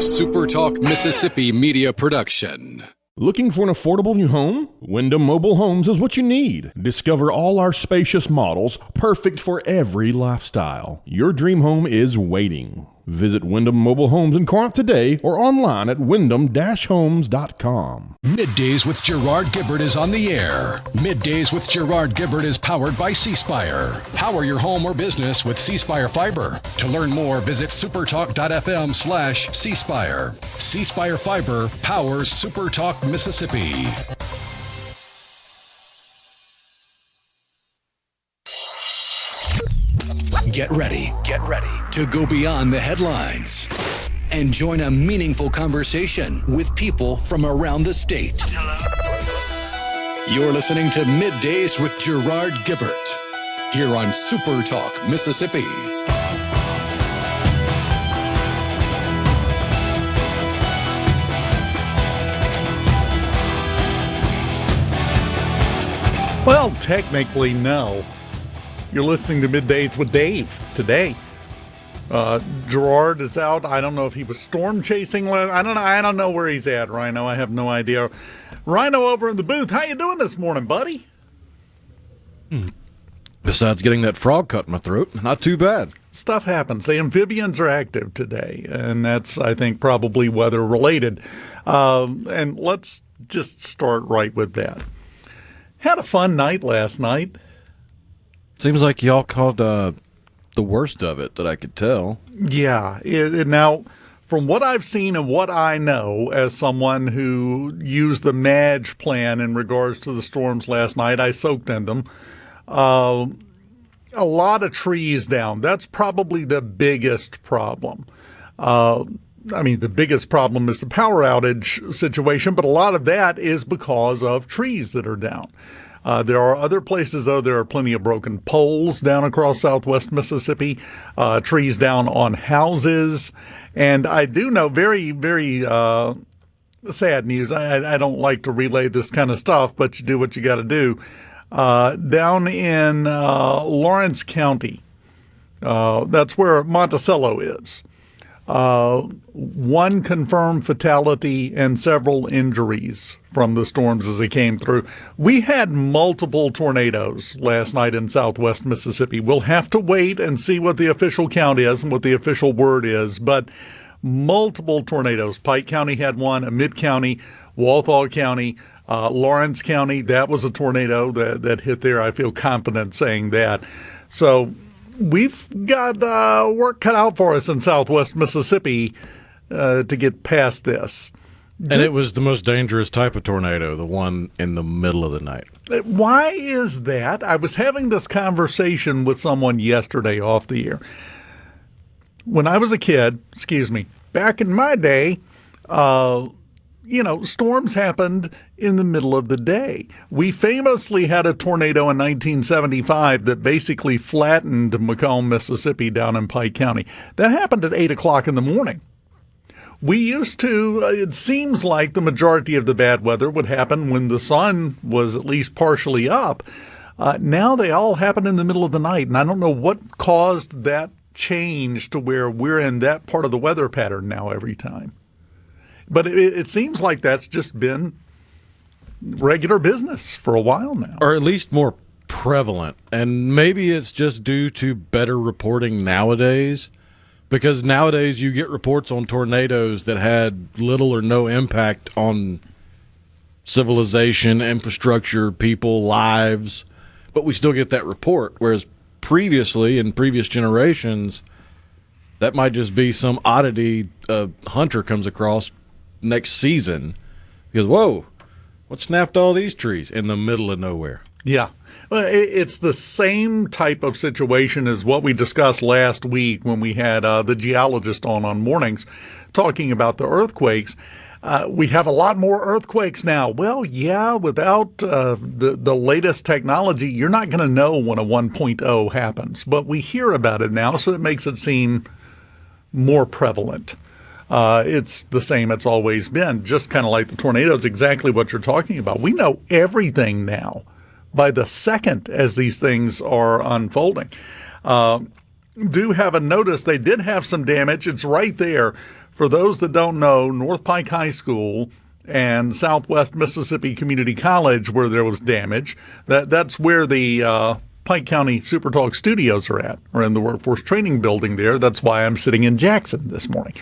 SuperTalk Mississippi media production. Looking for an affordable new home? Wyndham Mobile Homes is what you need. Discover all our spacious models, perfect for every lifestyle. Your dream home is waiting. Visit Wyndham Mobile Homes in Corinth today or online at wyndham-homes.com. Middays with Gerard Gibert is on the air. Middays with Gerard Gibert is powered by C Spire. Power your home or business with C Spire Fiber. To learn more, visit supertalk.fm/C Spire. C Spire Fiber powers SuperTalk Mississippi. Get ready to go beyond the headlines and join a meaningful conversation with people from around the state. You're listening to Middays with Gerard Gibert here on SuperTalk Mississippi. Well, technically, no. You're listening to Middays with Dave today. Gerard is out. I don't know if he was storm chasing. I don't know where he's at, Rhino. I have no idea. Rhino over in the booth. How you doing this morning, buddy? Besides getting that frog cut in my throat, not too bad. Stuff happens. The amphibians are active today, and that's, I think, probably weather related. And let's just start right with that. Had a fun night last night. Seems like y'all called the worst of it that I could tell. Yeah. Now, from what I've seen and what I know as someone who used the MAGE plan in regards to the storms last night, I soaked in them. A lot of trees down. That's probably the biggest problem. The biggest problem is the power outage situation, but a lot of that is because of trees that are down. There are other places, though. There are plenty of broken poles down across southwest Mississippi, trees down on houses. And I do know very, very sad news. I don't like to relay this kind of stuff, but you do what you got to do. Down in Lawrence County, that's where Monticello is. One confirmed fatality and several injuries from the storms as they came through. We had multiple tornadoes last night in southwest Mississippi. We'll have to wait and see what the official count is and what the official word is, but multiple tornadoes. Pike County had one, Mid-County, Walthall County, Lawrence County. That was a tornado that hit there. I feel confident saying that. So we've got work cut out for us in southwest Mississippi to get past this. And it was the most dangerous type of tornado, the one in the middle of the night. Why is that? I was having this conversation with someone yesterday off the air. When I was a kid, back in my day, storms happened in the middle of the day. We famously had a tornado in 1975 that basically flattened Macomb, Mississippi, down in Pike County. That happened at 8 o'clock in the morning. We used to, it seems like the majority of the bad weather would happen when the sun was at least partially up. Now they all happen in the middle of the night, and I don't know what caused that change to where we're in that part of the weather pattern now every time. But it seems like that's just been regular business for a while now. Or at least more prevalent. And maybe it's just due to better reporting nowadays. Because nowadays you get reports on tornadoes that had little or no impact on civilization, infrastructure, people, lives. But we still get that report. Whereas previously, in previous generations, that might just be some oddity a hunter comes across next season. Because, whoa, what snapped all these trees in the middle of nowhere? Yeah. Well, it's the same type of situation as what we discussed last week when we had the geologist on mornings talking about the earthquakes. We have a lot more earthquakes now. Well, yeah, without the latest technology, you're not going to know when a 1.0 happens. But we hear about it now, so it makes it seem more prevalent. It's the same it's always been, just kind of like the tornadoes, exactly what you're talking about. We know everything now by the second as these things are unfolding. Do have a notice. They did have some damage. It's right there For those that don't know, North Pike High School and Southwest Mississippi Community College, where there was damage, that's where the Pike County SuperTalk studios are at, or in the Workforce Training Building there. That's why I'm sitting in Jackson this morning.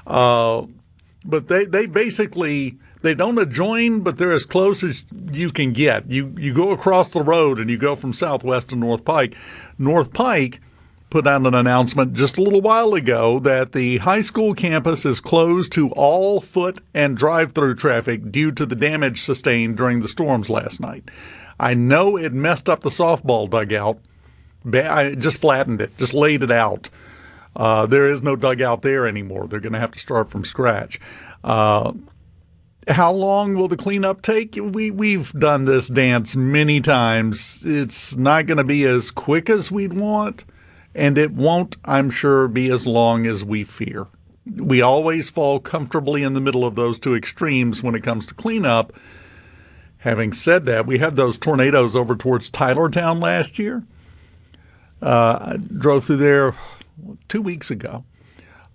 But they basically, they don't adjoin, but they're as close as you can get. You go across the road and you go from Southwest to North Pike. North Pike put out an announcement just a little while ago that the high school campus is closed to all foot and drive-through traffic due to the damage sustained during the storms last night. I know it messed up the softball dugout. I just flattened it, just laid it out. There is no dugout there anymore. They're going to have to start from scratch. How long will the cleanup take? We've done this dance many times. It's not going to be as quick as we'd want, and it won't, I'm sure, be as long as we fear. We always fall comfortably in the middle of those two extremes when it comes to cleanup. Having said that, we had those tornadoes over towards Tylertown last year. I drove through there 2 weeks ago.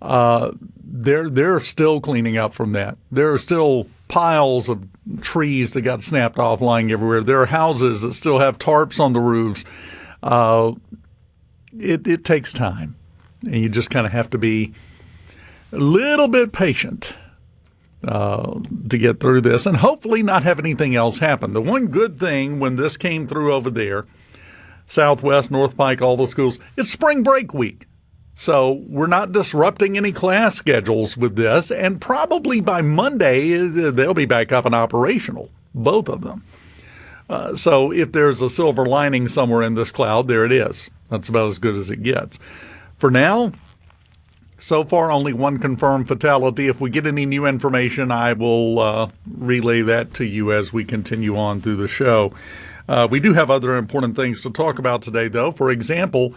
They're still cleaning up from that. There are still piles of trees that got snapped off lying everywhere. There are houses that still have tarps on the roofs. It takes time, and you just kind of have to be a little bit patient to get through this, and hopefully not have anything else happen. The one good thing when this came through over there, Southwest, North Pike, all those schools, it's spring break week. So we're not disrupting any class schedules with this, and probably by Monday they'll be back up and operational, both of them. So if there's a silver lining somewhere in this cloud, there it is. That's about as good as it gets. For now, so far only one confirmed fatality. If we get any new information, I will relay that to you as we continue on through the show. We do have other important things to talk about today, though. For example,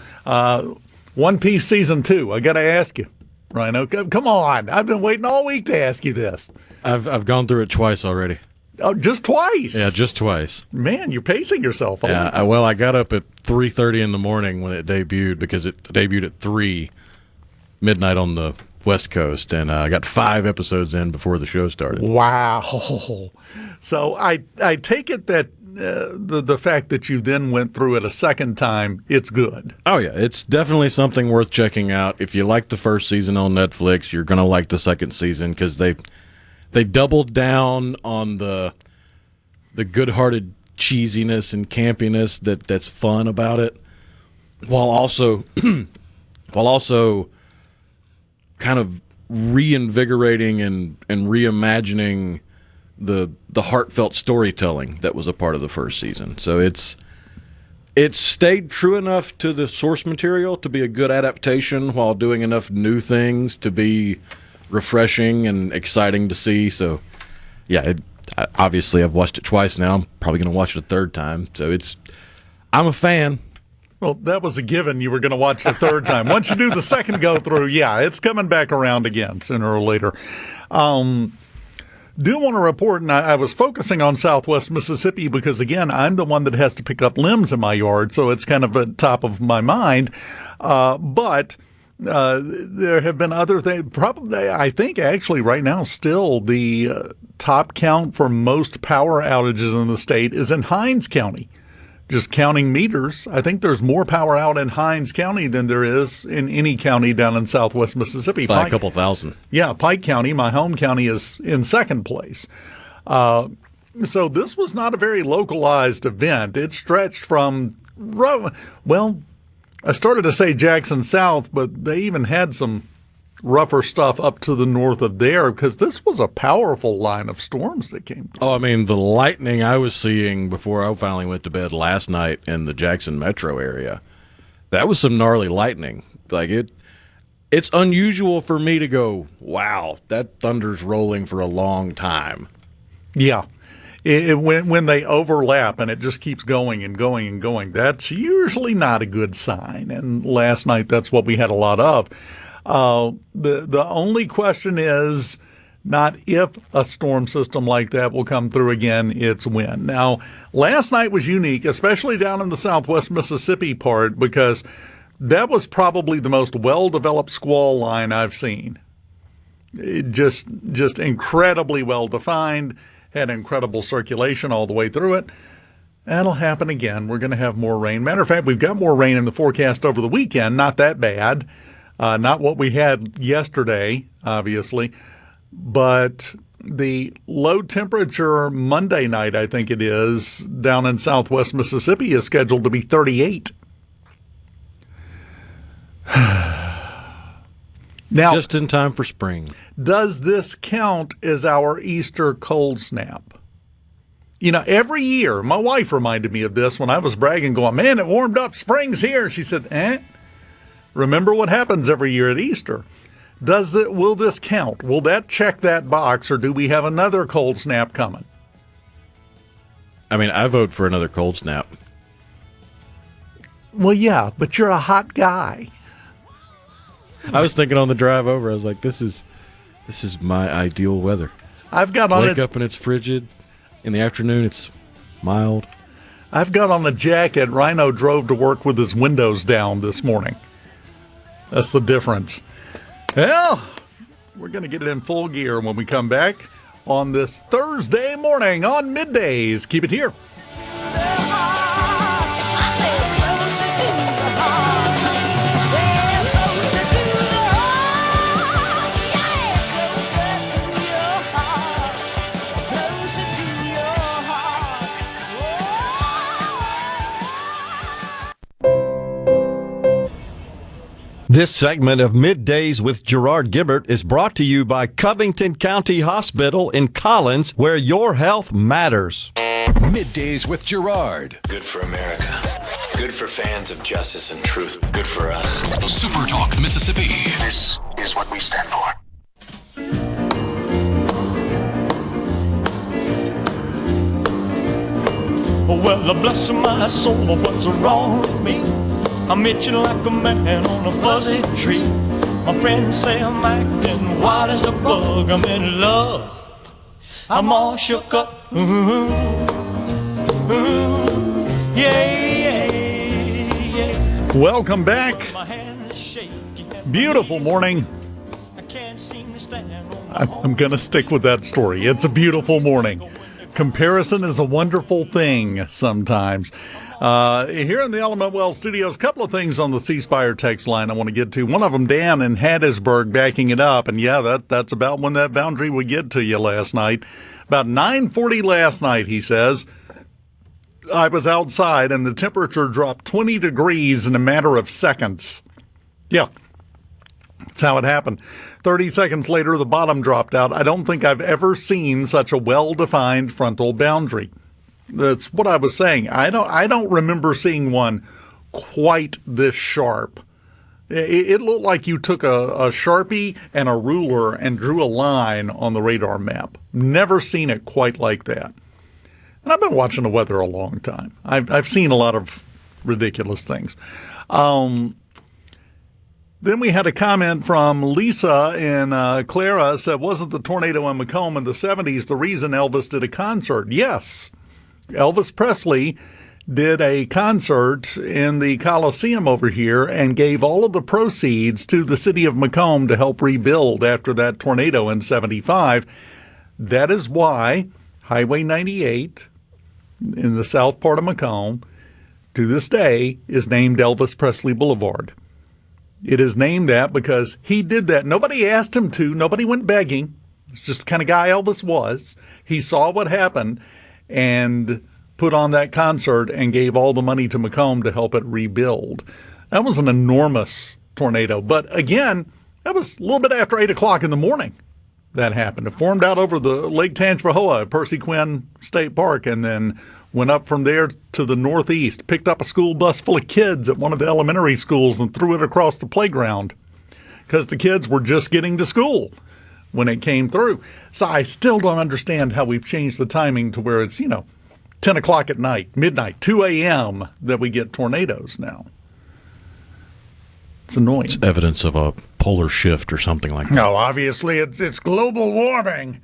One Piece Season 2. I got to ask you, Rhino. Come on. I've been waiting all week to ask you this. I've gone through it twice already. Oh, just twice? Yeah, just twice. Man, you're pacing yourself. Yeah, I got up at 3:30 in the morning when it debuted, because it debuted at 3 midnight on the West Coast, and I got 5 episodes in before the show started. Wow. So I take it that the fact that you then went through it a second time, it's good. Oh, yeah. It's definitely something worth checking out. If you like the first season on Netflix, you're going to like the second season, because they doubled down on the good-hearted cheesiness and campiness that's fun about it, while also kind of reinvigorating and reimagining the heartfelt storytelling that was a part of the first season. So it's stayed true enough to the source material to be a good adaptation, while doing enough new things to be refreshing and exciting to see. So yeah, obviously I've watched it twice now. I'm probably going to watch it a third time. So I'm a fan. Well, that was a given you were going to watch the third time. Once you do the second go through, yeah, it's coming back around again sooner or later. Do want to report, and I was focusing on Southwest Mississippi because, again, I'm the one that has to pick up limbs in my yard, so it's kind of at top of my mind. But there have been other things. Probably, I think, actually, right now, still the top count for most power outages in the state is in Hinds County. Just counting meters, I think there's more power out in Hinds County than there is in any county down in Southwest Mississippi. By a couple thousand. Yeah, Pike County, my home county, is in second place. So this was not a very localized event. It stretched from, well, I started to say Jackson South, but they even had some rougher stuff up to the north of there, because this was a powerful line of storms that came through. Oh, I mean, the lightning I was seeing before I finally went to bed last night in the Jackson metro area, that was some gnarly lightning. Like, it's unusual for me to go, wow, that thunder's rolling for a long time. Yeah. When they overlap and it just keeps going and going and going, that's usually not a good sign. And last night, that's what we had a lot of. The only question is not if a storm system like that will come through again, it's when. Now, last night was unique, especially down in the Southwest Mississippi part, because that was probably the most well-developed squall line I've seen. Just incredibly well defined, had incredible circulation all the way through it. That'll happen again. We're going to have more rain. Matter of fact, we've got more rain in the forecast over the weekend. Not that bad. Not what we had yesterday, obviously. But the low temperature Monday night, I think it is, down in southwest Mississippi is scheduled to be 38. Now, just in time for spring. Does this count as our Easter cold snap? You know, every year, my wife reminded me of this when I was bragging, going, man, it warmed up, spring's here. She said, remember what happens every year at Easter. Will this count? Will that check that box, or do we have another cold snap coming? I mean, I vote for another cold snap. Well, yeah, but you're a hot guy. I was thinking on the drive over, I was like, this is my ideal weather. I've got on Wake up and it's frigid. In the afternoon, it's mild. I've got on a jacket. Rhino drove to work with his windows down this morning. That's the difference. Well, we're going to get it in full gear when we come back on this Thursday morning on Middays. Keep it here. This segment of Middays with Gerard Gibert is brought to you by Covington County Hospital in Collins, where your health matters. Middays with Gerard. Good for America. Good for fans of justice and truth. Good for us. SuperTalk Mississippi. This is what we stand for. Well, bless my soul, what's wrong with me? I'm itching like a man on a fuzzy tree. My friends say I'm acting wild as a bug. I'm in love. I'm all shook up. Ooh, ooh, yeah, yeah, yeah. Welcome back. My hand is shaky. Beautiful morning. I can't seem to stand on my I'm going to stick with that story. It's a beautiful morning. Comparison is a wonderful thing sometimes. Here in the Element Well studios, a couple of things on the C Spire text line I want to get to. One of them, Dan in Hattiesburg, backing it up. And yeah, that's about when that boundary would get to you last night. About 9:40 last night, he says, I was outside and the temperature dropped 20 degrees in a matter of seconds. Yeah, that's how it happened. 30 seconds later, the bottom dropped out. I don't think I've ever seen such a well-defined frontal boundary. That's what I was saying. I don't remember seeing one quite this sharp. It looked like you took a Sharpie and a ruler and drew a line on the radar map. Never seen it quite like that. And I've been watching the weather a long time. I've seen a lot of ridiculous things. Then we had a comment from Lisa in Clara, said, wasn't the tornado in Macomb in the 70s the reason Elvis did a concert? Yes. Elvis Presley did a concert in the Coliseum over here and gave all of the proceeds to the city of Macomb to help rebuild after that tornado in 75. That is why Highway 98 in the south part of Macomb to this day is named Elvis Presley Boulevard. It is named that because he did that. Nobody asked him to. Nobody went begging. It's just the kind of guy Elvis was. He saw what happened and put on that concert and gave all the money to Macomb to help it rebuild. That was an enormous tornado. But again, that was a little bit after 8 o'clock in the morning that happened. It formed out over the Lake Tangipahoa at Percy Quinn State Park and then went up from there to the northeast, picked up a school bus full of kids at one of the elementary schools and threw it across the playground because the kids were just getting to school when it came through. So I still don't understand how we've changed the timing to where it's, 10 o'clock at night, midnight, 2 a.m. that we get tornadoes now. It's annoying. It's evidence of a polar shift or something like that. No, obviously it's global warming.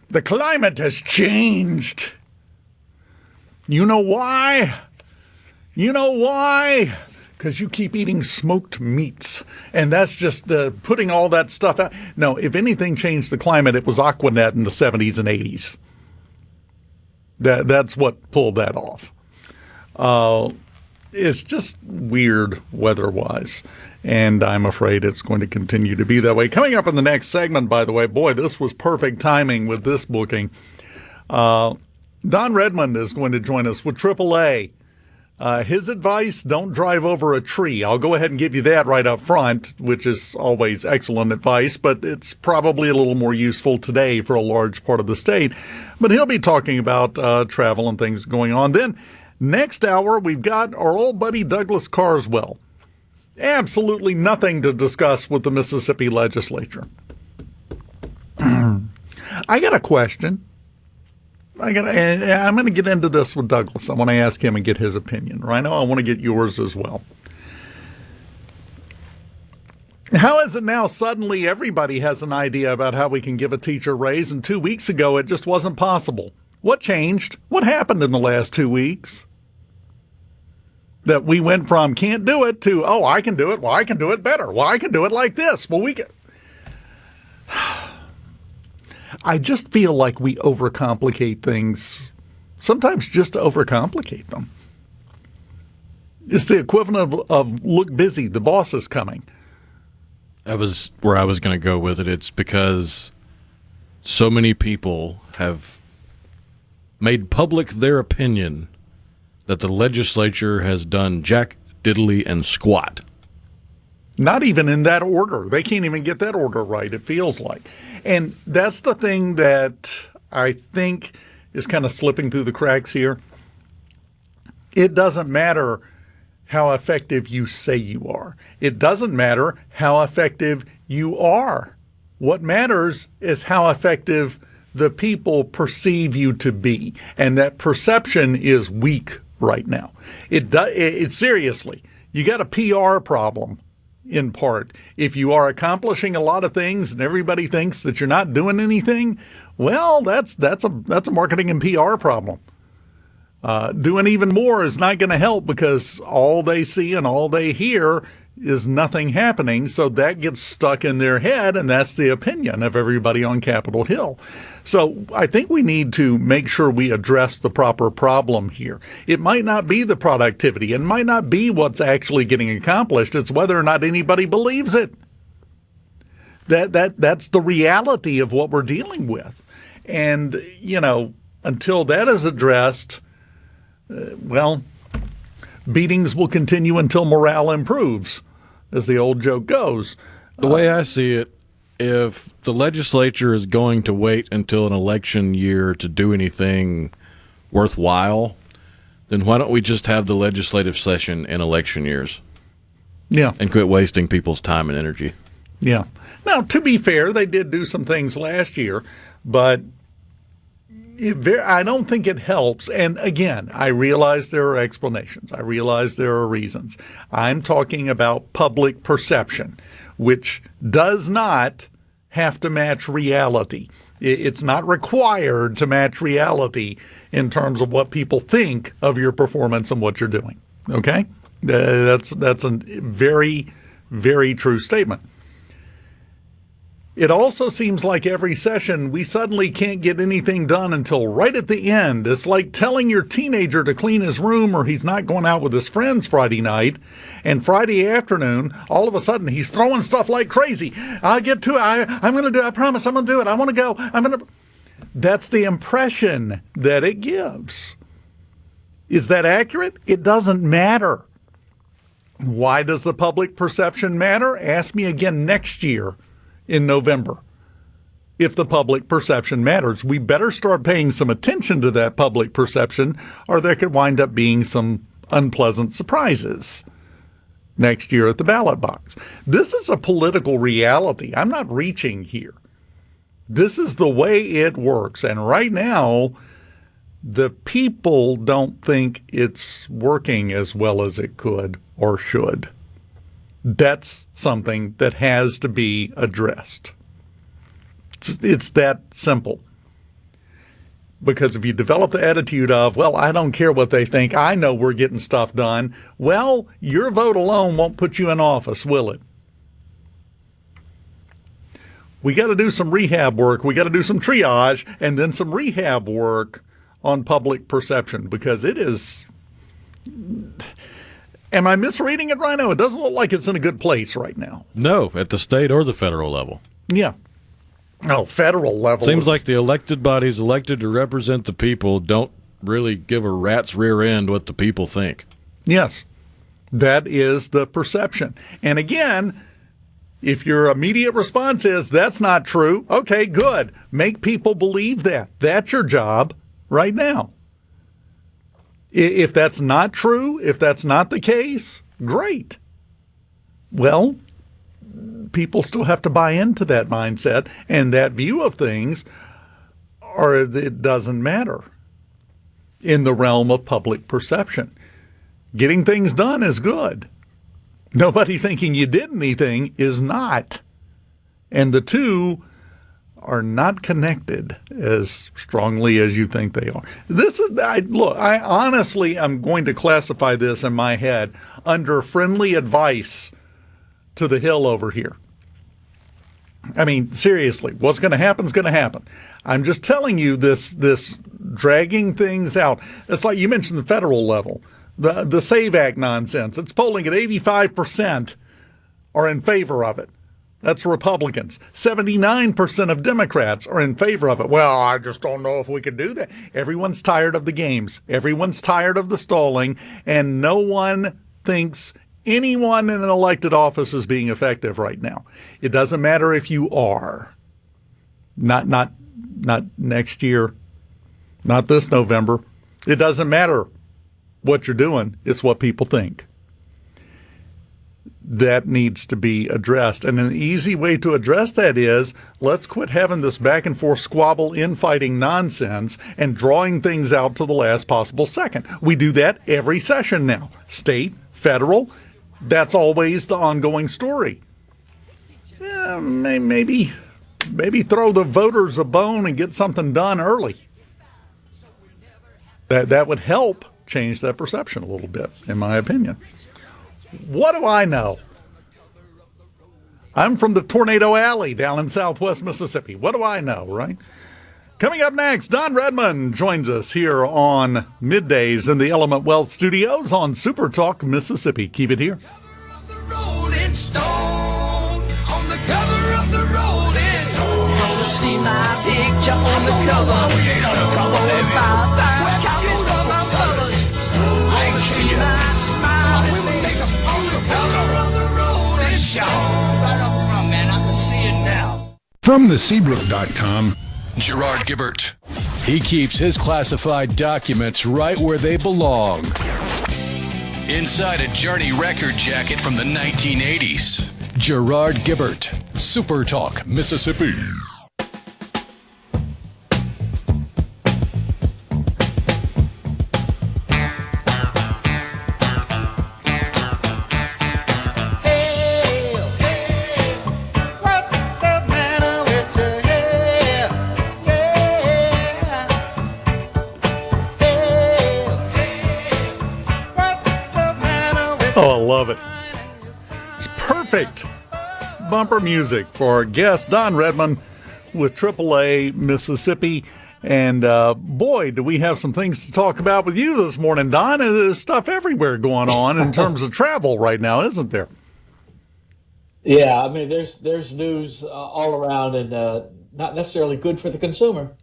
The climate has changed. You know why? because you keep eating smoked meats. And that's just putting all that stuff out. No, if anything changed the climate, it was Aquanet in the 70s and 80s. That's what pulled that off. It's just weird weather-wise, and I'm afraid it's going to continue to be that way. Coming up in the next segment, by the way, boy, this was perfect timing with this booking. Don Redman is going to join us with AAA. His advice, don't drive over a tree. I'll go ahead and give you that right up front, which is always excellent advice, but it's probably a little more useful today for a large part of the state. But he'll be talking about travel and things going on. Then next hour, we've got our old buddy Douglas Carswell. Absolutely nothing to discuss with the Mississippi legislature. I got a question. I'm going to get into this with Douglas. I want to ask him and get his opinion. Rhino, I want to get yours as well. How is it now suddenly everybody has an idea about how we can give a teacher a raise, and 2 weeks ago it just wasn't possible? What changed? What happened in the last 2 weeks? That we went from can't do it to, oh, I can do it. Well, I can do it better. Well, I can do it like this. Well, we can. I just feel like we overcomplicate things, sometimes just to overcomplicate them. It's the equivalent of look busy, the boss is coming. That was where I was going to go with it. It's because so many people have made public their opinion that the legislature has done jack, diddly, and squat. Not even in that order. They can't even get that order right, it feels like. And that's the thing that I think is kind of slipping through the cracks here. It doesn't matter how effective you say you are. It doesn't matter how effective you are. What matters is how effective the people perceive you to be. And that perception is weak right now. It seriously, you got a PR problem. In part, if you are accomplishing a lot of things and everybody thinks that you're not doing anything, well, that's a marketing and PR problem. Doing even more is not going to help because all they see and all they hear is nothing happening. So that gets stuck in their head, and that's the opinion of everybody on Capitol Hill. So I think we need to make sure we address the proper problem here. It might not be the productivity. It might not be what's actually getting accomplished. It's whether or not anybody believes it. That's the reality of what we're dealing with. And, until that is addressed, beatings will continue until morale improves, as the old joke goes. The way I see it, if the legislature is going to wait until an election year to do anything worthwhile, then why don't we just have the legislative session in election years? Yeah. And quit wasting people's time and energy. Yeah. Now, to be fair, they did do some things last year, but I don't think it helps. And again, I realize there are explanations. I realize there are reasons. I'm talking about public perception, which does not have to match reality. It's not required to match reality in terms of what people think of your performance and what you're doing. Okay? That's a very, very true statement. It also seems like every session we suddenly can't get anything done until right at the end. It's like telling your teenager to clean his room or he's not going out with his friends Friday night. And Friday afternoon, all of a sudden, he's throwing stuff like crazy. I'll get to it. I'm going to do it. I promise I'm going to do it. I want to go. That's the impression that it gives. Is that accurate? It doesn't matter. Why does the public perception matter? Ask me again next year. In November, if the public perception matters. We better start paying some attention to that public perception, or there could wind up being some unpleasant surprises next year at the ballot box. This is a political reality. I'm not reaching here. This is the way it works. And right now, the people don't think it's working as well as it could or should. That's something that has to be addressed. It's that simple. Because if you develop the attitude of, well, I don't care what they think, I know we're getting stuff done, well, your vote alone won't put you in office, will it? We got to do some rehab work. We got to do some triage and then some rehab work on public perception, because it is. Am I misreading it right now? It doesn't look like it's in a good place right now. No, at the state or the federal level. Yeah. No, federal level. Seems like the elected bodies elected to represent the people don't really give a rat's rear end what the people think. Yes. That is the perception. And again, if your immediate response is, that's not true, okay, good. Make people believe that. That's your job right now. If that's not true, if that's not the case, great. Well, people still have to buy into that mindset and that view of things, or it doesn't matter in the realm of public perception. Getting things done is good. Nobody thinking you did anything is not. And the two are not connected as strongly as you think they are. I honestly am going to classify this in my head under friendly advice to the Hill over here. I mean, seriously, what's going to happen is going to happen. I'm just telling you this dragging things out. It's like you mentioned the federal level. The SAVE Act nonsense. It's polling at 85% are in favor of it. That's Republicans. 79% of Democrats are in favor of it. Well, I just don't know if we could do that. Everyone's tired of the games. Everyone's tired of the stalling, and no one thinks anyone in an elected office is being effective right now. It doesn't matter if you are. Not next year. Not this November. It doesn't matter what you're doing. It's what people think. That needs to be addressed. And an easy way to address that is, let's quit having this back and forth squabble, infighting nonsense and drawing things out to the last possible second. We do that every session now. State, federal, that's always the ongoing story. Maybe throw the voters a bone and get something done early. That would help change that perception a little bit, in my opinion. What do I know? I'm from the Tornado Alley down in southwest Mississippi. What do I know, right? Coming up next, Don Redman joins us here on Middays in the Element Wealth Studios on SuperTalk Mississippi. Keep it here. See my picture on the cover. Copies for my brothers. I see my smile on the cover of the Rolling Stone. Right up front, man, I can see it now. From the Seabrook.com, Gerard Gibert. He keeps his classified documents right where they belong. Inside a Journey record jacket from the 1980s. Gerard Gibert, SuperTalk, Mississippi. Oh, I love it. It's perfect bumper music for our guest, Don Redman, with AAA Mississippi. And boy, do we have some things to talk about with you this morning, Don. There's stuff everywhere going on in terms of travel right now, isn't there? Yeah, I mean, there's news all around, and not necessarily good for the consumer.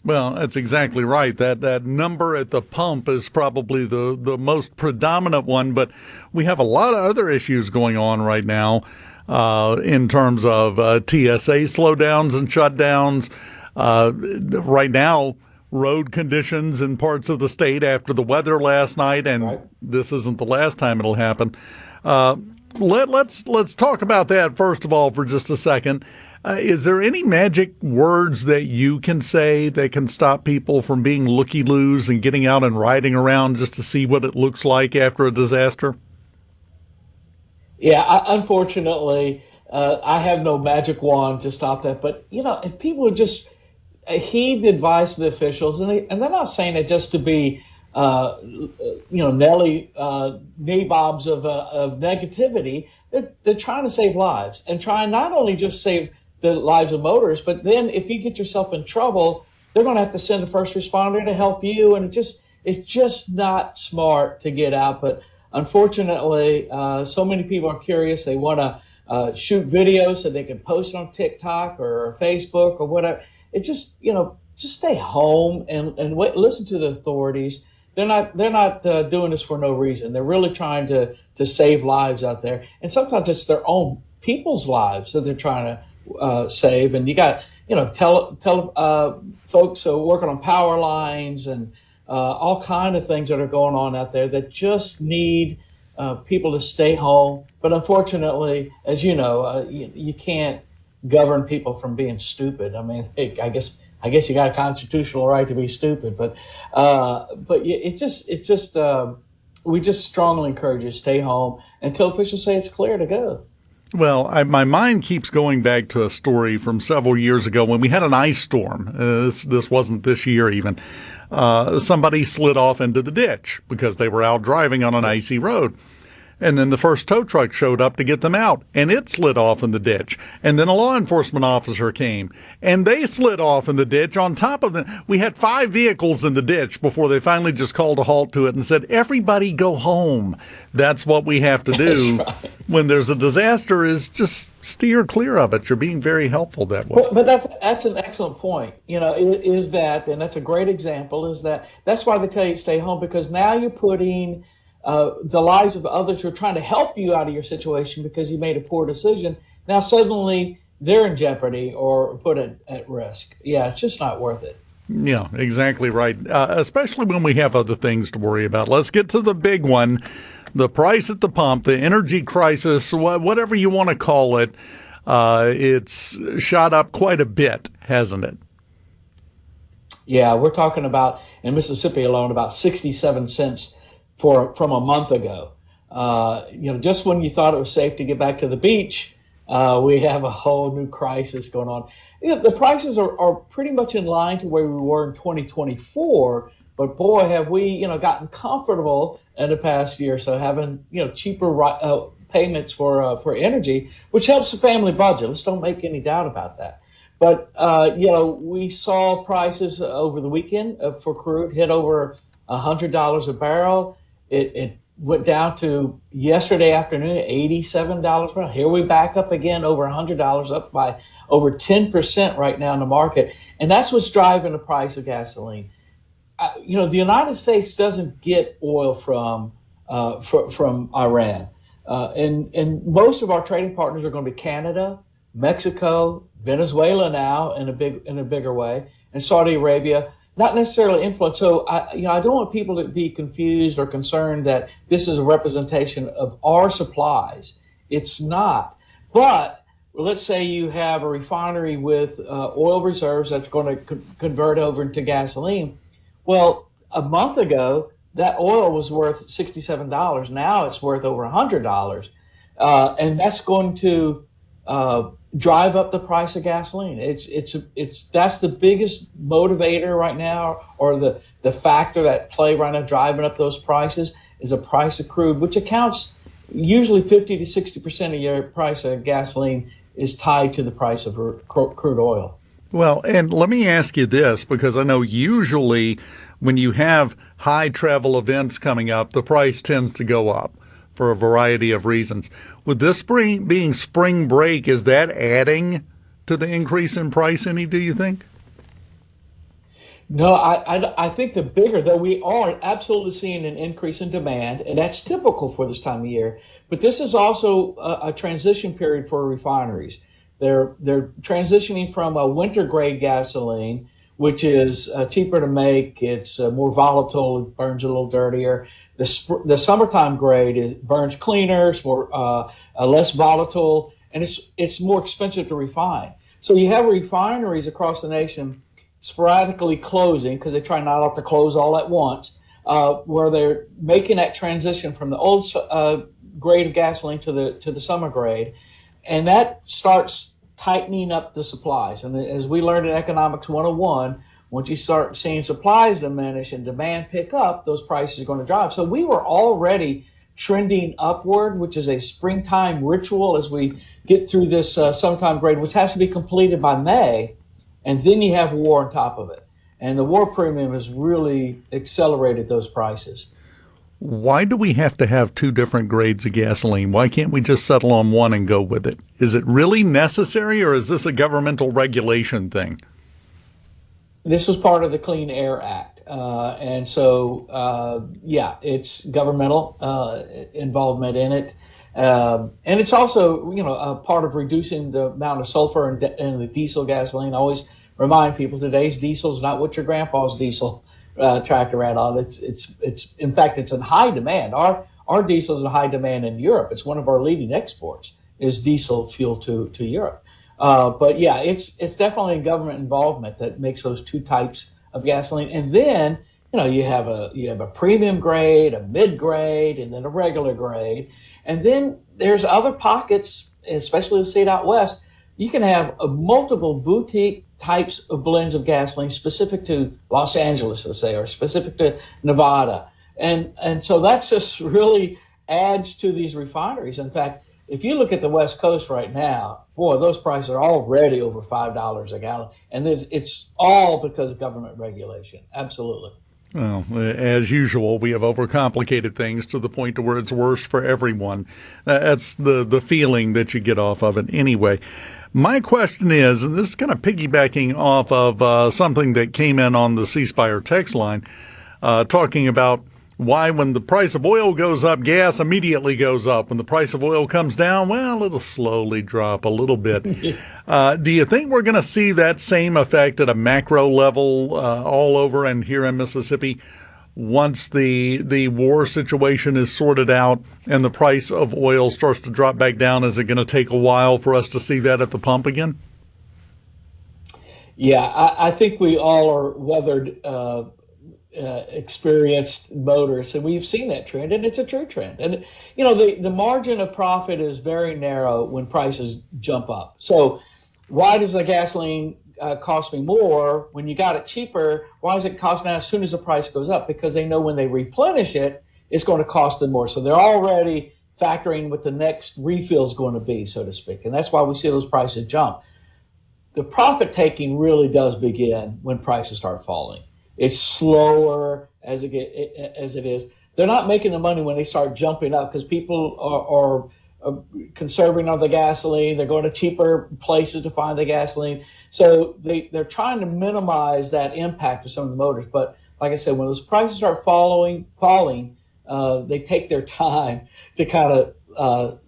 Well, that's exactly right. That number at the pump is probably the most predominant one, but we have a lot of other issues going on right now in terms of TSA slowdowns and shutdowns. Right now, road conditions in parts of the state after the weather last night, and this isn't the last time it'll happen. Let's talk about that first of all for just a second. Is there any magic words that you can say that can stop people from being looky-loos and getting out and riding around just to see what it looks like after a disaster? Yeah, unfortunately, I have no magic wand to stop that. But, if people just heed the advice of the officials, and they're not saying it just to be, Nelly nabobs of negativity. They're trying to save lives and trying not only just save the lives of motorists, but then if you get yourself in trouble, they're going to have to send a first responder to help you, and it's just not smart to get out. But unfortunately, so many people are curious. They want to shoot videos so they can post it on TikTok or Facebook or whatever. It just stay home and wait, listen to the authorities. They're not doing this for no reason. They're really trying to save lives out there, and sometimes it's their own people's lives that they're trying to save. And you got folks working on power lines and all kind of things that are going on out there that just need people to stay home. But unfortunately, as you know, you can't govern people from being stupid. I mean, I guess you got a constitutional right to be stupid, but we just strongly encourage you to stay home until officials say it's clear to go. Well, my mind keeps going back to a story from several years ago when we had an ice storm. This wasn't this year even. Somebody slid off into the ditch because they were out driving on an icy road. And then the first tow truck showed up to get them out, and it slid off in the ditch. And then a law enforcement officer came, and they slid off in the ditch on top of them. We had 5 vehicles in the ditch before they finally just called a halt to it and said, everybody go home. That's what we have to do when there's a disaster, is just steer clear of it. You're being very helpful that way. But that's an excellent point. Is that, and that's a great example, is that's why they tell you to stay home, because now you're putting the lives of others who are trying to help you out of your situation because you made a poor decision. Now suddenly they're in jeopardy or put at risk. Yeah, it's just not worth it. Yeah, exactly right. Especially when we have other things to worry about. Let's get to the big one, the price at the pump, the energy crisis, whatever you want to call it. It's shot up quite a bit, hasn't it? Yeah, we're talking about, in Mississippi alone, about 67 cents from a month ago. Just when you thought it was safe to get back to the beach, we have a whole new crisis going on. The prices are pretty much in line to where we were in 2024, but boy, have we gotten comfortable in the past year or so, having cheaper payments for energy, which helps the family budget. Let's don't make any doubt about that. But we saw prices over the weekend for crude hit over $100 a barrel. It went down to yesterday afternoon, $87 per barrel. Here we back up again over $100, up by over 10% right now in the market. And that's what's driving the price of gasoline. The United States doesn't get oil from Iran. And most of our trading partners are going to be Canada, Mexico, Venezuela now in a bigger way, and Saudi Arabia. Not necessarily influence. So I don't want people to be confused or concerned that this is a representation of our supplies. It's not. But let's say you have a refinery with oil reserves that's going to convert over into gasoline. Well, a month ago, that oil was worth $67. Now it's worth over $100. And that's going to drive up the price of gasoline. That's the biggest motivator right now, or the factor that play right now driving up those prices is the price of crude, which accounts usually 50 to 60% of your price of gasoline is tied to the price of crude oil. Well, and let me ask you this, because I know usually when you have high travel events coming up, the price tends to go up for a variety of reasons. With this being spring break, is that adding to the increase in price any, do you think? No, I think the bigger, though we are absolutely seeing an increase in demand, and that's typical for this time of year, but this is also a transition period for refineries. They're transitioning from a winter grade gasoline, which is cheaper to make. It's more volatile. It burns a little dirtier. The summertime grade burns cleaner. It's more less volatile, and it's more expensive to refine. So you have refineries across the nation sporadically closing because they try not to close all at once, where they're making that transition from the old grade of gasoline to the summer grade, and that starts tightening up the supplies. And as we learned in Economics 101, once you start seeing supplies diminish and demand pick up, those prices are going to drive. So we were already trending upward, which is a springtime ritual as we get through this summertime grade, which has to be completed by May. And then you have war on top of it. And the war premium has really accelerated those prices. Why do we have to have two different grades of gasoline? Why can't we just settle on one and go with it? Is it really necessary, or is this a governmental regulation thing? This was part of the Clean Air Act. And so, it's governmental involvement in it. And it's also, a part of reducing the amount of sulfur in the diesel gasoline. I always remind people today's diesel is not what your grandpa's diesel tractor ran on. It's in fact, it's in high demand. Our diesel is in high demand in Europe. It's one of our leading exports is diesel fuel to Europe. But yeah, it's definitely government involvement that makes those two types of gasoline. And then, you have a premium grade, a mid grade, and then a regular grade. And then there's other pockets, especially the state out west, you can have multiple boutique types of blends of gasoline specific to Los Angeles, let's say, or specific to Nevada. And so that's just really adds to these refineries. In fact, if you look at the West Coast right now, boy, those prices are already over $5 a gallon. And it's all because of government regulation. Absolutely. Well, as usual, we have overcomplicated things to the point to where it's worse for everyone. That's the feeling that you get off of it anyway. My question is, and this is kind of piggybacking off of something that came in on the C Spire text line, talking about why when the price of oil goes up, gas immediately goes up. When the price of oil comes down, well, it'll slowly drop a little bit. Do you think we're going to see that same effect at a macro level all over and here in Mississippi once the war situation is sorted out and the price of oil starts to drop back down? Is it going to take a while for us to see that at the pump again? Yeah, I think we all are weathered experienced motorists, and we've seen that trend, and it's a true trend. And the margin of profit is very narrow when prices jump up. So why does the gasoline cost me more when you got it cheaper? Why does it cost now as soon as the price goes up? Because they know when they replenish it, it's going to cost them more. So they're already factoring what the next refill is going to be, so to speak. And that's why we see those prices jump. The profit taking really does begin when prices start falling. It's slower as it is. They're not making the money when they start jumping up because people are conserving on the gasoline. They're going to cheaper places to find the gasoline. So they're trying to minimize that impact of some of the motors. But like I said, when those prices start falling, they take their time to kind of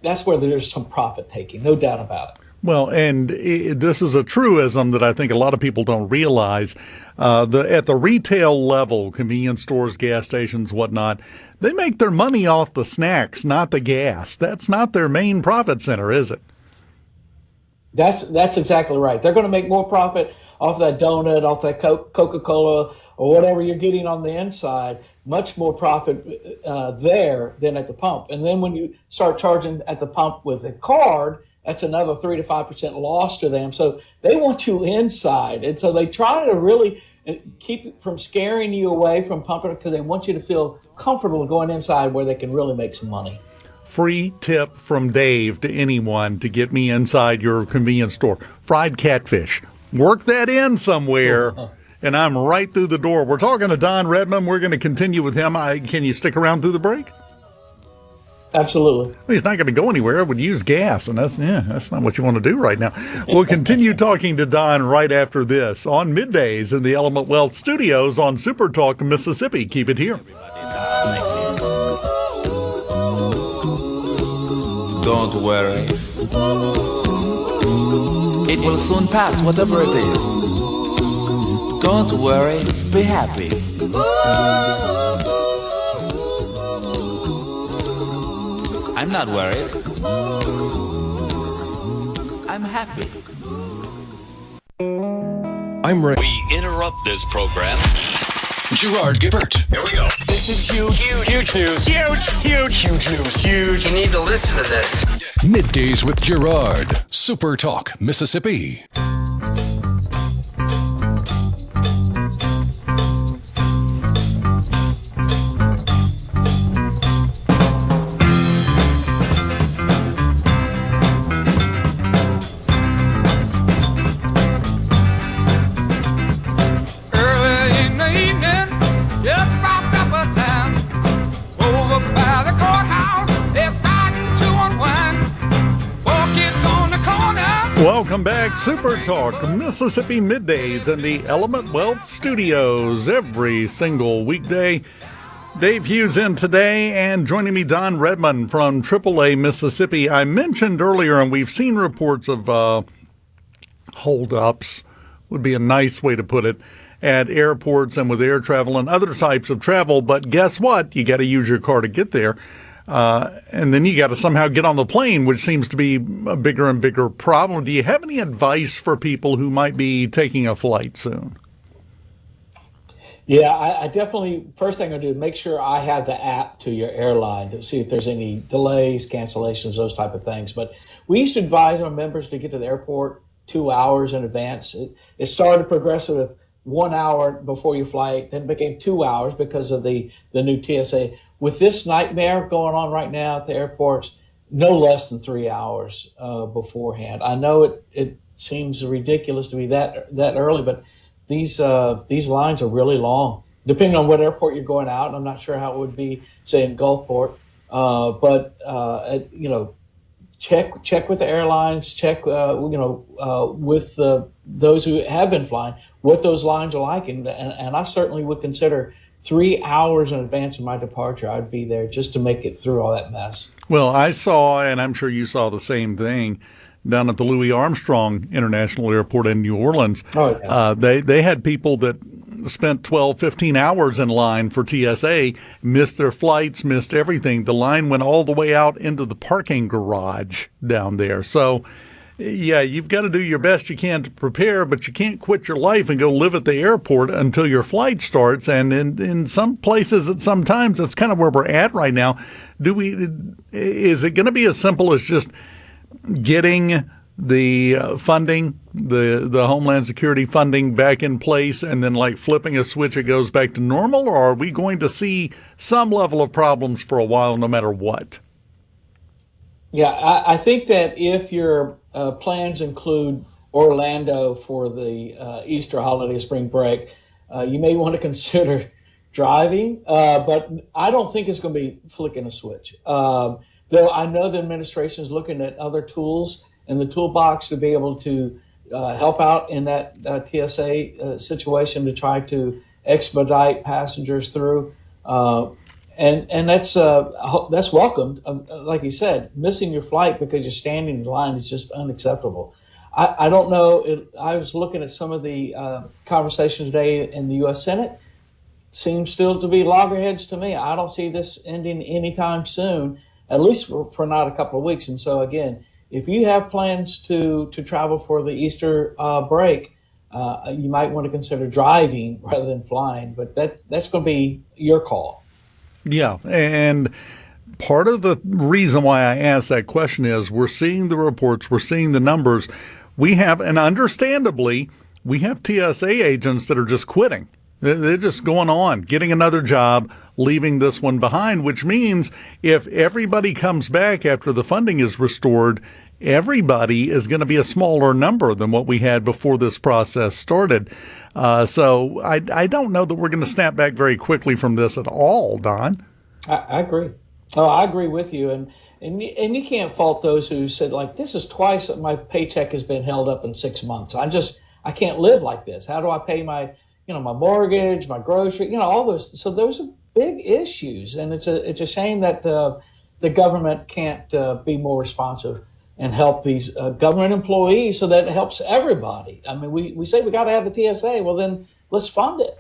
that's where there's some profit taking, no doubt about it. Well, and this is a truism that I think a lot of people don't realize. At the retail level, convenience stores, gas stations, whatnot, they make their money off the snacks, not the gas. That's not their main profit center, is it? That's exactly right. They're going to make more profit off that donut, off that Coca-Cola, or whatever you're getting on the inside, much more profit there than at the pump. And then when you start charging at the pump with a card, that's another 3 to 5% loss to them. So they want you inside. And so they try to really keep it from scaring you away from pumping because they want you to feel comfortable going inside where they can really make some money. Free tip from Dave to anyone to get me inside your convenience store. Fried catfish. Work that in somewhere, and I'm right through the door. We're talking to Don Redman. We're going to continue with him. Can you stick around through the break? Absolutely. Well, he's not going to go anywhere. It would use gas, and that's not what you want to do right now. We'll continue talking to Don right after this on Middays in the Element Wealth Studios on SuperTalk, Mississippi. Keep it here. Don't worry. It will soon pass, whatever it is. Don't worry. Be happy. I'm not worried. I'm happy. I'm ready. We interrupt this program. Gerard Gibert. Here we go. This is huge. Huge news. Huge news. Huge. You need to listen to this. Middays with Gerard. SuperTalk, Mississippi. Welcome back, Super Talk, Mississippi Middays in the Element Wealth Studios every single weekday. Dave Hughes in today, and joining me, Don Redman from AAA Mississippi. I mentioned earlier, and we've seen reports of holdups, would be a nice way to put it, at airports and with air travel and other types of travel. But guess what? You got to use your car to get there. And then you got to somehow get on the plane, which seems to be a bigger and bigger problem. Do you have any advice for people who might be taking a flight soon? Yeah, I definitely, first thing I do, make sure I have the app to your airline to see if there's any delays, cancellations, those type of things. But we used to advise our members to get to the airport 2 hours in advance. It started progressive 1 hour before your flight, then became 2 hours because of the new TSA. With this nightmare going on right now at the airports, no less than 3 hours beforehand. I know it seems ridiculous to be that early, but these lines are really long. Depending on what airport you're going out, I'm not sure how it would be, say in Gulfport, check with the airlines, check with those who have been flying what those lines are like, and I certainly would consider 3 hours in advance of my departure, I'd be there just to make it through all that mess. Well, I saw, and I'm sure you saw the same thing, down at the Louis Armstrong International Airport in New Orleans. Oh, yeah. They had people that spent 12, 15 hours in line for TSA, missed their flights, missed everything. The line went all the way out into the parking garage down there. So, yeah, you've got to do your best you can to prepare, but you can't quit your life and go live at the airport until your flight starts. And in some places, at some times, that's kind of where we're at right now. Is it going to be as simple as just getting the funding, the Homeland Security funding back in place, and then like flipping a switch, it goes back to normal? Or are we going to see some level of problems for a while, no matter what? Yeah, I think that if your plans include Orlando for the Easter holiday, spring break, you may want to consider driving, but I don't think it's going to be flicking a switch. Though I know the administration is looking at other tools in the toolbox to be able to help out in that TSA situation to try to expedite passengers through. And that's welcomed. Like you said, missing your flight because you're standing in line is just unacceptable. I don't know. I was looking at some of the conversations today in the U.S. Senate. Seems still to be loggerheads to me. I don't see this ending anytime soon, at least for not a couple of weeks. And so, again, if you have plans to travel for the Easter break, you might want to consider driving rather than flying. But that's going to be your call. Yeah, and part of the reason why I asked that question is we're seeing the reports, we're seeing the numbers. We have, and understandably, we have TSA agents that are just quitting. They're just going on, getting another job, leaving this one behind, which means if everybody comes back after the funding is restored, everybody is going to be a smaller number than what we had before this process started. So I don't know that we're going to snap back very quickly from this at all, Don. I agree. Oh, I agree with you. And you can't fault those who said, like, this is twice that my paycheck has been held up in 6 months. I can't live like this. How do I pay my mortgage, my grocery, all those. So those are big issues. And it's a shame that the government can't be more responsive and help these government employees so that it helps everybody. I mean, we say we got to have the TSA. Well, then let's fund it.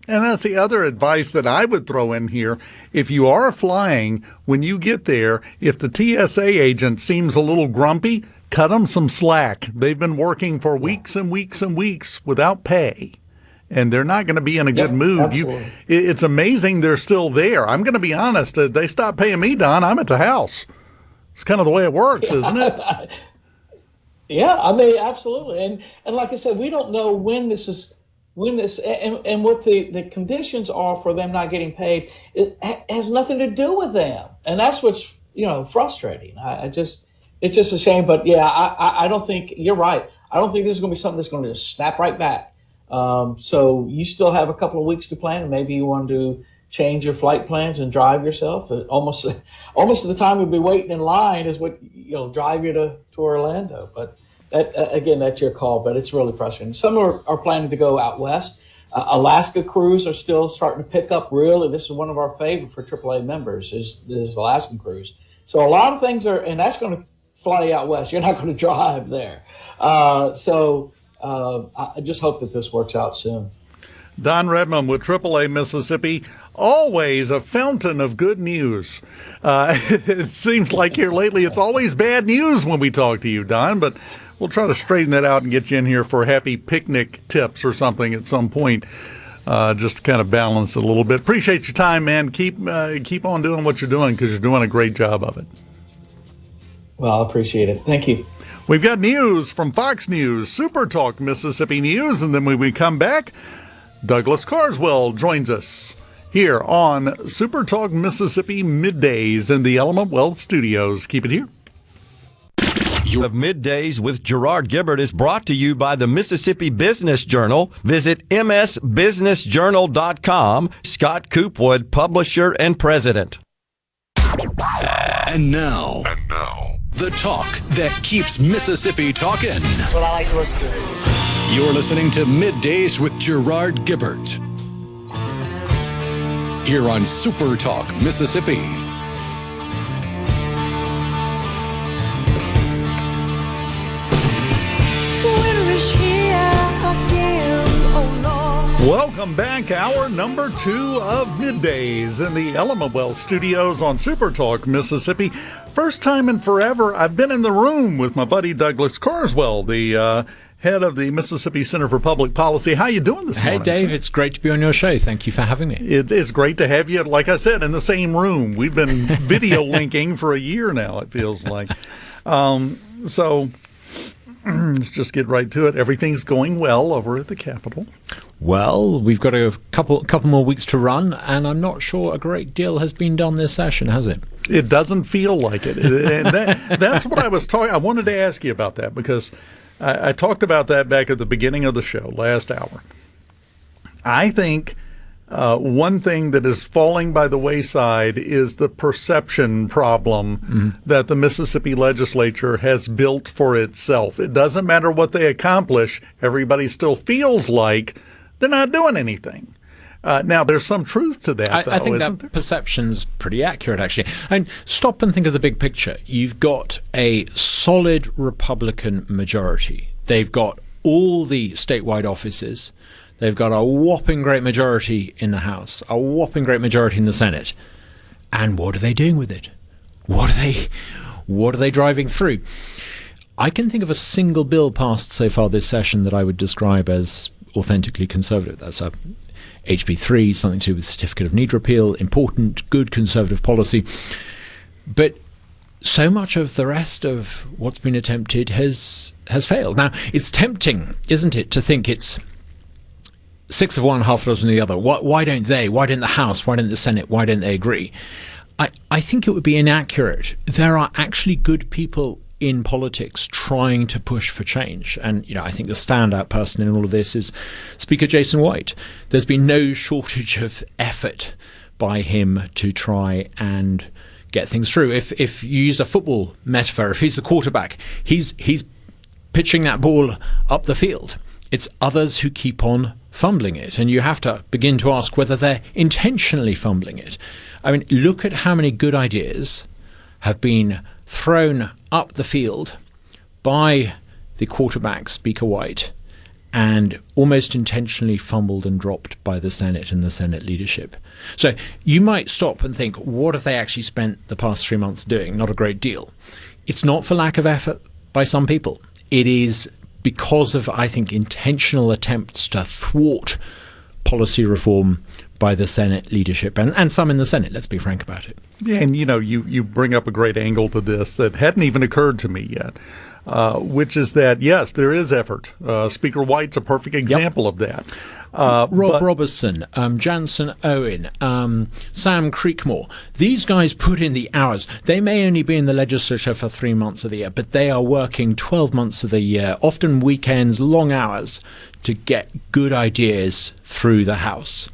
And that's the other advice that I would throw in here. If you are flying, when you get there, if the TSA agent seems a little grumpy, cut them some slack. They've been working for weeks and weeks and weeks without pay, and they're not going to be in a good mood. It's amazing they're still there. I'm going to be honest. They stopped paying me, Don, I'm at the house. It's kind of the way it works, isn't it? Yeah, I mean, absolutely. And like I said, we don't know when this and what the conditions are for them not getting paid. It has nothing to do with them. And that's what's, frustrating. It's just a shame. But yeah, I don't think you're right. I don't think this is going to be something that's going to just snap right back. So you still have a couple of weeks to plan, and maybe you want to change your flight plans and drive yourself. Almost at the time you'll be waiting in line is what drive you to Orlando. But that's your call. But it's really frustrating. Some are planning to go out west. Alaska crews are still starting to pick up. Really, this is one of our favorite for AAA members is Alaskan cruise. So a lot of things and that's going to fly out west. You're not going to drive there. So I just hope that this works out soon. Don Redman with AAA Mississippi, always a fountain of good news. It seems like here lately it's always bad news when we talk to you, Don, but we'll try to straighten that out and get you in here for happy picnic tips or something at some point, just to kind of balance it a little bit. Appreciate your time, man. Keep on doing what you're doing because you're doing a great job of it. Well, I appreciate it. Thank you. We've got news from Fox News, SuperTalk Mississippi News, and then when we come back, Douglas Carswell joins us here on SuperTalk Mississippi Middays in the Element Wealth Studios. Keep it here. Of Middays with Gerard Gibert is brought to you by the Mississippi Business Journal. Visit msbusinessjournal.com. Scott Coopwood, publisher and president. And now, the talk that keeps Mississippi talking. That's what I like to listen to. You're listening to Middays with Gerard Gibert here on SuperTalk Mississippi. Welcome back. Hour number 2 of Middays in the Element Wealth Studios on SuperTalk Mississippi. First time in forever I've been in the room with my buddy Douglas Carswell, the head of the Mississippi Center for Public Policy. How you doing this morning? Hey, Dave. Sir? It's great to be on your show. Thank you for having me. It's great to have you, like I said, in the same room. We've been video linking for a year now, it feels like. So let's just get right to it. Everything's going well over at the Capitol. Well, we've got a couple more weeks to run, and I'm not sure a great deal has been done this session, has it? It doesn't feel like it. And that's what I was talking. I wanted to ask you about that because I talked about that back at the beginning of the show last hour. I think one thing that is falling by the wayside is the perception problem that the Mississippi legislature has built for itself. It doesn't matter what they accomplish. Everybody still feels like they're not doing anything. Now, there's some truth to that, though, I think isn't that perception's pretty accurate, actually. And stop and think of the big picture. You've got a solid Republican majority. They've got all the statewide offices. They've got a whopping great majority in the House, a whopping great majority in the Senate. And what are they doing with it? What are they driving through? I can think of a single bill passed so far this session that I would describe as authentically conservative. That's a HB3, something to do with Certificate of Need repeal, important, good conservative policy. But so much of the rest of what's been attempted has failed. Now, it's tempting, isn't it, to think it's 6 of one, half a dozen of the other. Why don't they? Why didn't the House? Why didn't the Senate? Why don't they agree? I think it would be inaccurate. There are actually good people in politics trying to push for change. And, I think the standout person in all of this is Speaker Jason White. There's been no shortage of effort by him to try and get things through. If you use a football metaphor, if he's the quarterback, he's pitching that ball up the field. It's others who keep on fumbling it. And you have to begin to ask whether they're intentionally fumbling it. I mean, look at how many good ideas have been thrown up the field by the quarterback, Speaker White, and almost intentionally fumbled and dropped by the Senate and the Senate leadership. So you might stop and think, what have they actually spent the past 3 months doing? Not a great deal. It's not for lack of effort by some people. It is because of, I think, intentional attempts to thwart policy reform by the Senate leadership and some in the Senate. Let's be frank about it. Yeah, and you bring up a great angle to this that hadn't even occurred to me yet. which is that, yes, there is effort. Speaker White's a perfect example of that. Rob Robertson, Jansen Owen, Sam Creekmore. These guys put in the hours. They may only be in the legislature for 3 months of the year, but they are working 12 months of the year, often weekends, long hours, to get good ideas through the House.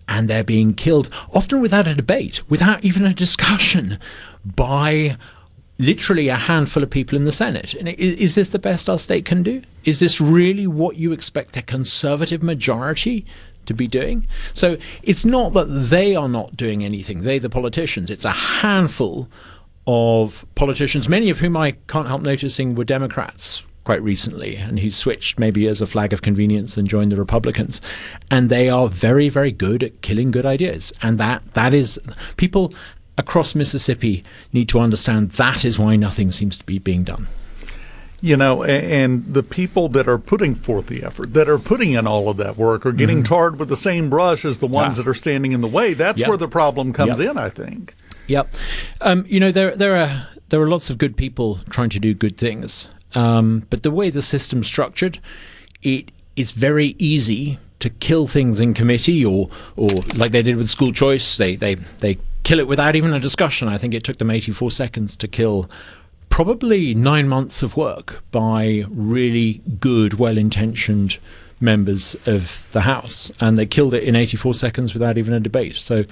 And they're being killed, often without a debate, without even a discussion, by literally a handful of people in the Senate. And is this the best our state can do? Is this really what you expect a conservative majority to be doing? So it's not that they are not doing anything, they the politicians. It's a handful of politicians, many of whom I can't help noticing were Democrats quite recently, and who switched maybe as a flag of convenience and joined the Republicans. And they are very, very good at killing good ideas. And that is, people across Mississippi need to understand that is why nothing seems to be being done. You know, and the people that are putting forth the effort, that are putting in all of that work, are getting tarred with the same brush as the ones that are standing in the way. That's where the problem comes in, I think. Yep. You know, there are lots of good people trying to do good things. But the way the system's structured, it's very easy to kill things in committee, or like they did with school choice, they kill it without even a discussion. I think it took them 84 seconds to kill probably 9 months of work by really good, well-intentioned members of the House, and they killed it in 84 seconds without even a debate. So,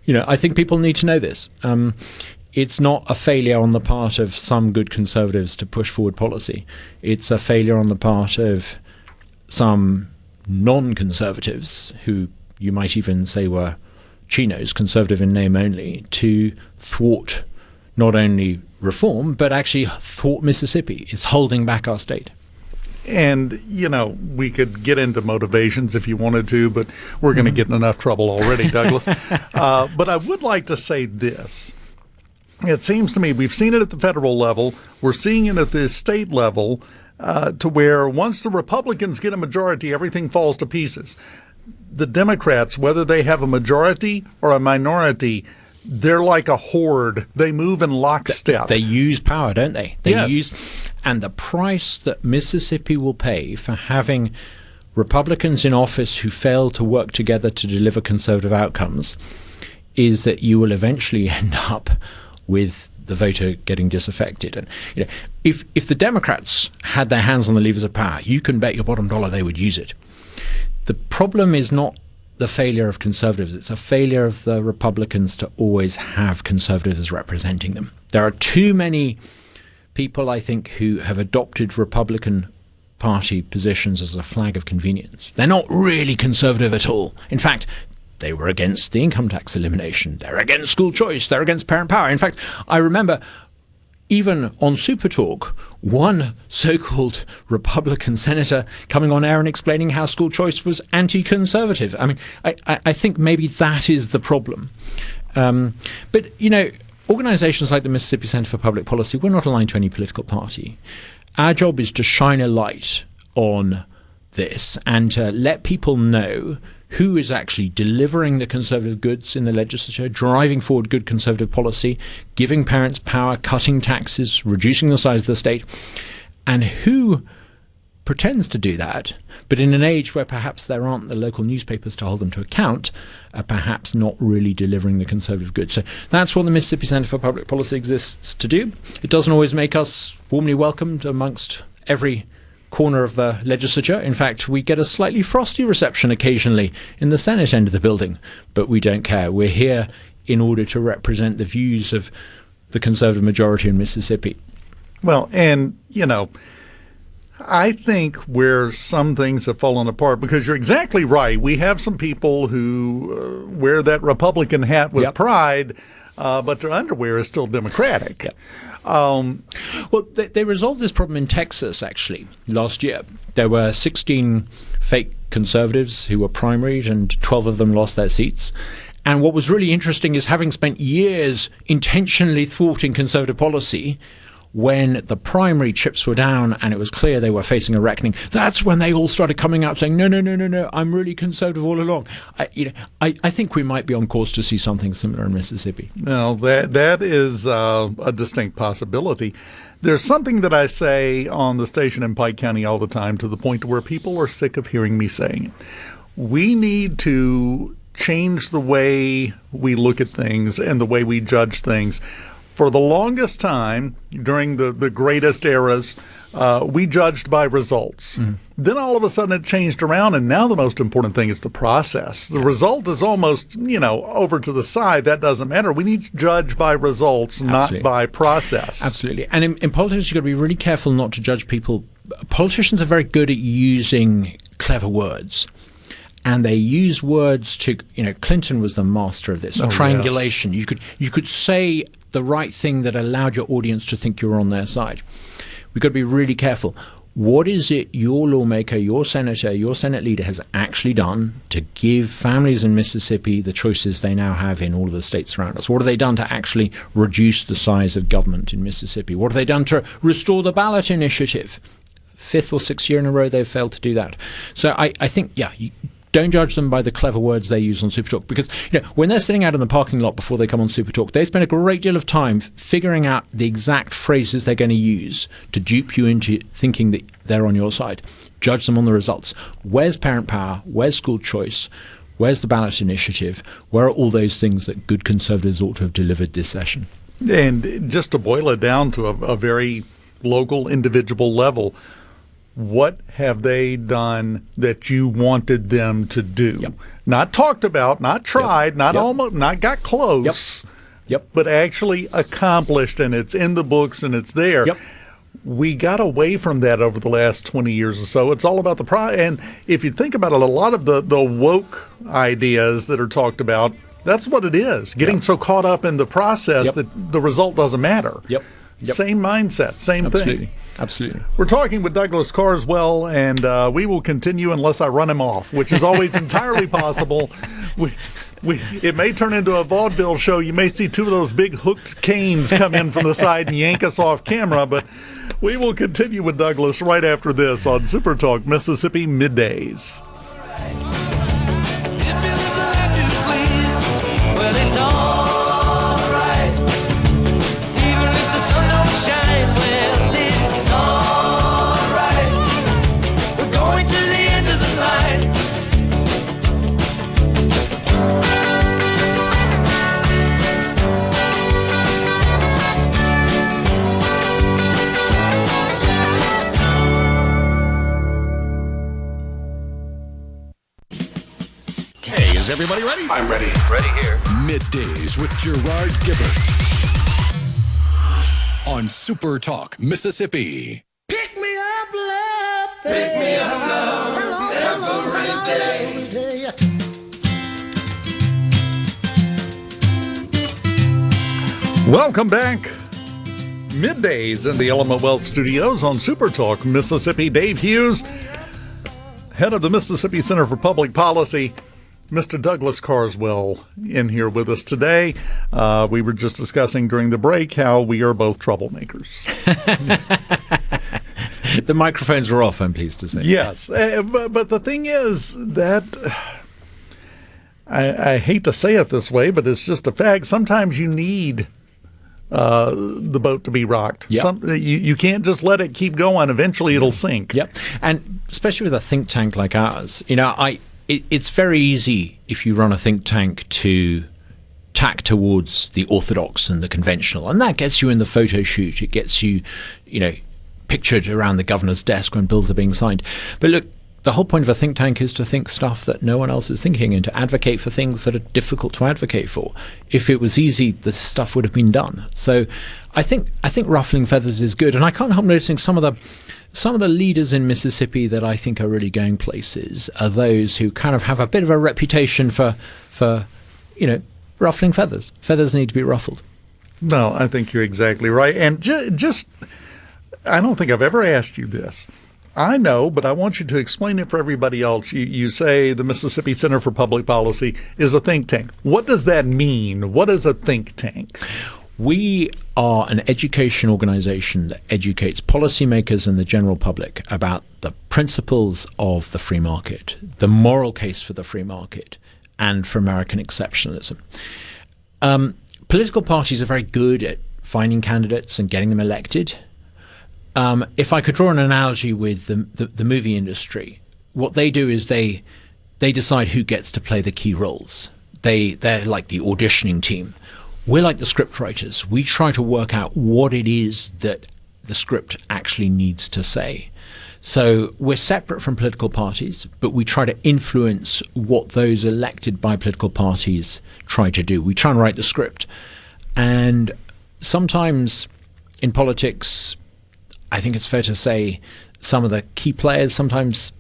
you know, I think people need to know this. It's not a failure on the part of some good conservatives to push forward policy. It's a failure on the part of some non-conservatives, who you might even say were chinos, conservative in name only, to thwart not only reform, but actually thwart Mississippi. It's holding back our state. And, you know, we could get into motivations if you wanted to, but we're going to get in enough trouble already, Douglas. But I would like to say this. It seems to me we've seen it at the federal level. We're seeing it at the state level, to where once the Republicans get a majority, everything falls to pieces. The Democrats, whether they have a majority or a minority, they're like a horde. They move in lockstep. They use power, don't they? And the price that Mississippi will pay for having Republicans in office who fail to work together to deliver conservative outcomes is that you will eventually end up with the voter getting disaffected. And you know, if the Democrats had their hands on the levers of power, you can bet your bottom dollar they would use it. The problem is not the failure of conservatives. It's a failure of the Republicans to always have conservatives representing them. There are too many people, I think, who have adopted Republican Party positions as a flag of convenience. They're not really conservative at all. In fact, they were against the income tax elimination. They're against school choice. They're against parent power. In fact, I remember even on SuperTalk, one so-called Republican senator coming on air and explaining how school choice was anti-conservative. I mean, I think maybe that is the problem. But, you know, organizations like the Mississippi Center for Public Policy, we're not aligned to any political party. Our job is to shine a light on this and to let people know who is actually delivering the conservative goods in the legislature, driving forward good conservative policy, giving parents power, cutting taxes, reducing the size of the state, and who pretends to do that, but in an age where perhaps there aren't the local newspapers to hold them to account, are perhaps not really delivering the conservative goods. So that's what the Mississippi Center for Public Policy exists to do. It doesn't always make us warmly welcomed amongst every corner of the legislature. In fact, we get a slightly frosty reception occasionally in the Senate end of the building, but we don't care. We're here in order to represent the views of the conservative majority in Mississippi. Well, and, you know, I think where some things have fallen apart, because you're exactly right. We have some people who wear that Republican hat with pride, but their underwear is still Democratic. Well, they resolved this problem in Texas, actually, last year. There were 16 fake conservatives who were primaried, and 12 of them lost their seats. And what was really interesting is, having spent years intentionally thwarting conservative policy, when the primary chips were down and it was clear they were facing a reckoning, that's when they all started coming out saying, no, I'm really conservative all along. I think we might be on course to see something similar in Mississippi. No, that is a distinct possibility. There's something that I say on the station in Pike County all the time, to the point where people are sick of hearing me saying it. We need to change the way we look at things and the way we judge things. For the longest time, during the greatest eras, we judged by results. Then all of a sudden it changed around, and now the most important thing is the process. The result is almost, over to the side. That doesn't matter. We need to judge by results, not by process. Absolutely. And in politics, you've got to be really careful not to judge people. Politicians are very good at using clever words. And they use words to, Clinton was the master of this, triangulation. Yes. You could say the right thing that allowed your audience to think you were on their side. We've got to be really careful. What is it your lawmaker, your senator, your Senate leader has actually done to give families in Mississippi the choices they now have in all of the states around us? What have they done to actually reduce the size of government in Mississippi? What have they done to restore the ballot initiative? 5th or 6th year in a row they've failed to do that. So I think, don't judge them by the clever words they use on SuperTalk, because when they're sitting out in the parking lot before they come on SuperTalk, they spend a great deal of time figuring out the exact phrases they're going to use to dupe you into thinking that they're on your side. Judge them on the results. Where's parent power? Where's school choice? Where's the ballot initiative? Where are all those things that good conservatives ought to have delivered this session? And just to boil it down to a very local, individual level, what have they done that you wanted them to do? Yep. Not talked about, not tried, not almost, not got close, but actually accomplished, and it's in the books and it's there. We got away from that over the last 20 years or so. It's all about and if you think about it, a lot of the woke ideas that are talked about, that's what it is. Getting so caught up in the process that the result doesn't matter. Same mindset, same thing. Absolutely. We're talking with Douglas Carswell, and we will continue unless I run him off, which is always entirely possible. It may turn into a vaudeville show. You may see two of those big hooked canes come in from the side and yank us off camera, but we will continue with Douglas right after this on SuperTalk Mississippi Middays. Well, it's all right. Even if the sun don't shine, well, it's all right. We're going to the end of the line. Hey, is everybody ready? I'm ready. Ready here. Middays with Gerard Gibert on SuperTalk Mississippi. Pick me up, love. Pick me up, love. Every day. Welcome back. Middays in the Element Wealth Studios on SuperTalk Mississippi. Dave Hughes, head of the Mississippi Center for Public Policy. Mr. Douglas Carswell in here with us today. We were just discussing during the break how we are both troublemakers. The microphones were off, I'm pleased to say. Yes, but the thing is that I hate to say it this way, but it's just a fact. Sometimes you need the boat to be rocked. You can't just let it keep going. Eventually it'll sink. And especially with a think tank like ours, it's very easy if you run a think tank to tack towards the orthodox and the conventional, and that gets you in the photo shoot. It gets you, pictured around the governor's desk when bills are being signed. But look, the whole point of a think tank is to think stuff that no one else is thinking and to advocate for things that are difficult to advocate for. If it was easy, the stuff would have been done. So I think ruffling feathers is good, and I can't help noticing some of the leaders in Mississippi that I think are really going places are those who kind of have a bit of a reputation for ruffling feathers. Feathers need to be ruffled. No, I think you're exactly right. And just I don't think I've ever asked you this. I know, but I want you to explain it for everybody else. You say the Mississippi Center for Public Policy is a think tank. What does that mean? What is a think tank? We are an education organization that educates policymakers and the general public about the principles of the free market, the moral case for the free market, and for American exceptionalism. Political parties are very good at finding candidates and getting them elected. If I could draw an analogy with the movie industry, what they do is they decide who gets to play the key roles. They're like the auditioning team. We're like the script writers. We try to work out what it is that the script actually needs to say. So we're separate from political parties, but we try to influence what those elected by political parties try to do. We try and write the script. And sometimes in politics, I think it's fair to say some of the key players sometimes